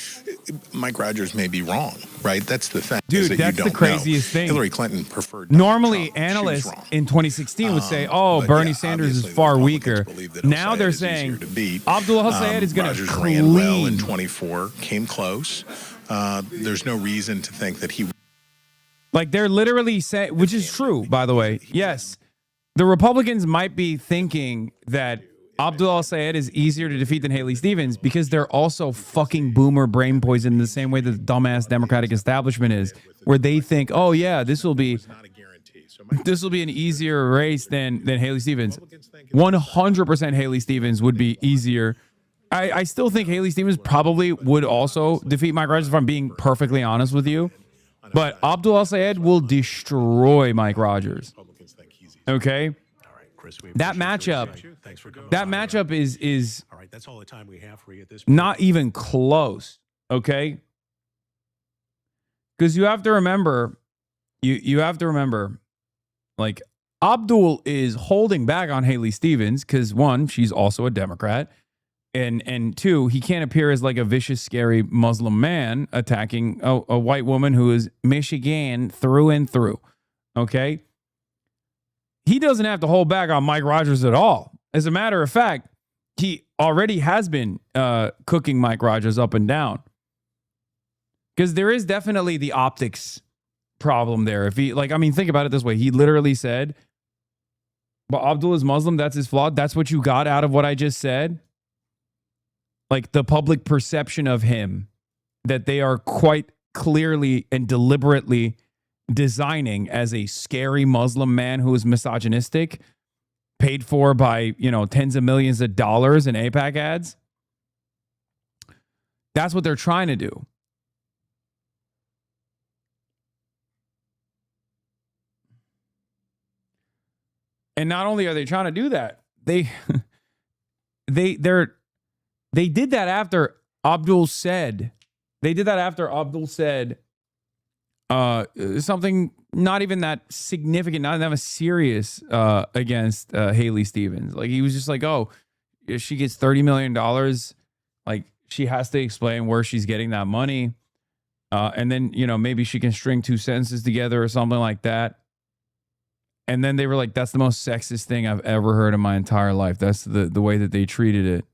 Mike Rogers may be wrong, right? That's the thing. Dude, that that's you the don't craziest know. thing. Hillary Clinton preferred Normally, Trump. analysts in 2016 would say, oh, but Bernie yeah, Sanders is obviously the far Republicans weaker. believe that El Now Sayed they're is saying easier to beat. Abdul El Sayed is going to Rogers ran well in clean. 24, came close. There's no reason to think that he... Like, they're literally saying, which is true, by the way. Yes, the Republicans might be thinking that Abdul El Sayed is easier to defeat than Haley Stevens because they're also fucking boomer brain poison in the same way that the dumbass Democratic establishment is, where they think, oh yeah, this will be an easier race than Haley Stevens. 100% Haley Stevens would be easier. I still think Haley Stevens probably would also defeat Mike Rogers if I'm being perfectly honest with you. But Abdul El Sayed will destroy Mike Rogers. Okay? That matchup is all right, that's all the time we have for you at this point. not even close. Okay? Because you have to remember, like, Abdul is holding back on Haley Stevens because, one, she's also a Democrat. And two, he can't appear as like a vicious, scary Muslim man attacking a white woman who is Michigan through and through. Okay? He doesn't have to hold back on Mike Rogers at all. As a matter of fact, he already has been cooking Mike Rogers up and down. Because there is definitely the optics problem there. If he, like, I mean, think about it this way. He literally said, but Abdul is Muslim, that's his flaw. That's what you got out of what I just said. Like, the public perception of him, that they are quite clearly and deliberately designing as a scary Muslim man who is misogynistic, paid for by, tens of millions of dollars in AIPAC ads. That's what they're trying to do. And not only are they trying to do that, they did that after Abdul said something not even that significant, not that serious against Haley Stevens. Like, he was just like, oh, if she gets $30 million, like, she has to explain where she's getting that money. And then, maybe she can string two sentences together or something like that. And then they were like, that's the most sexist thing I've ever heard in my entire life. That's the way that they treated it.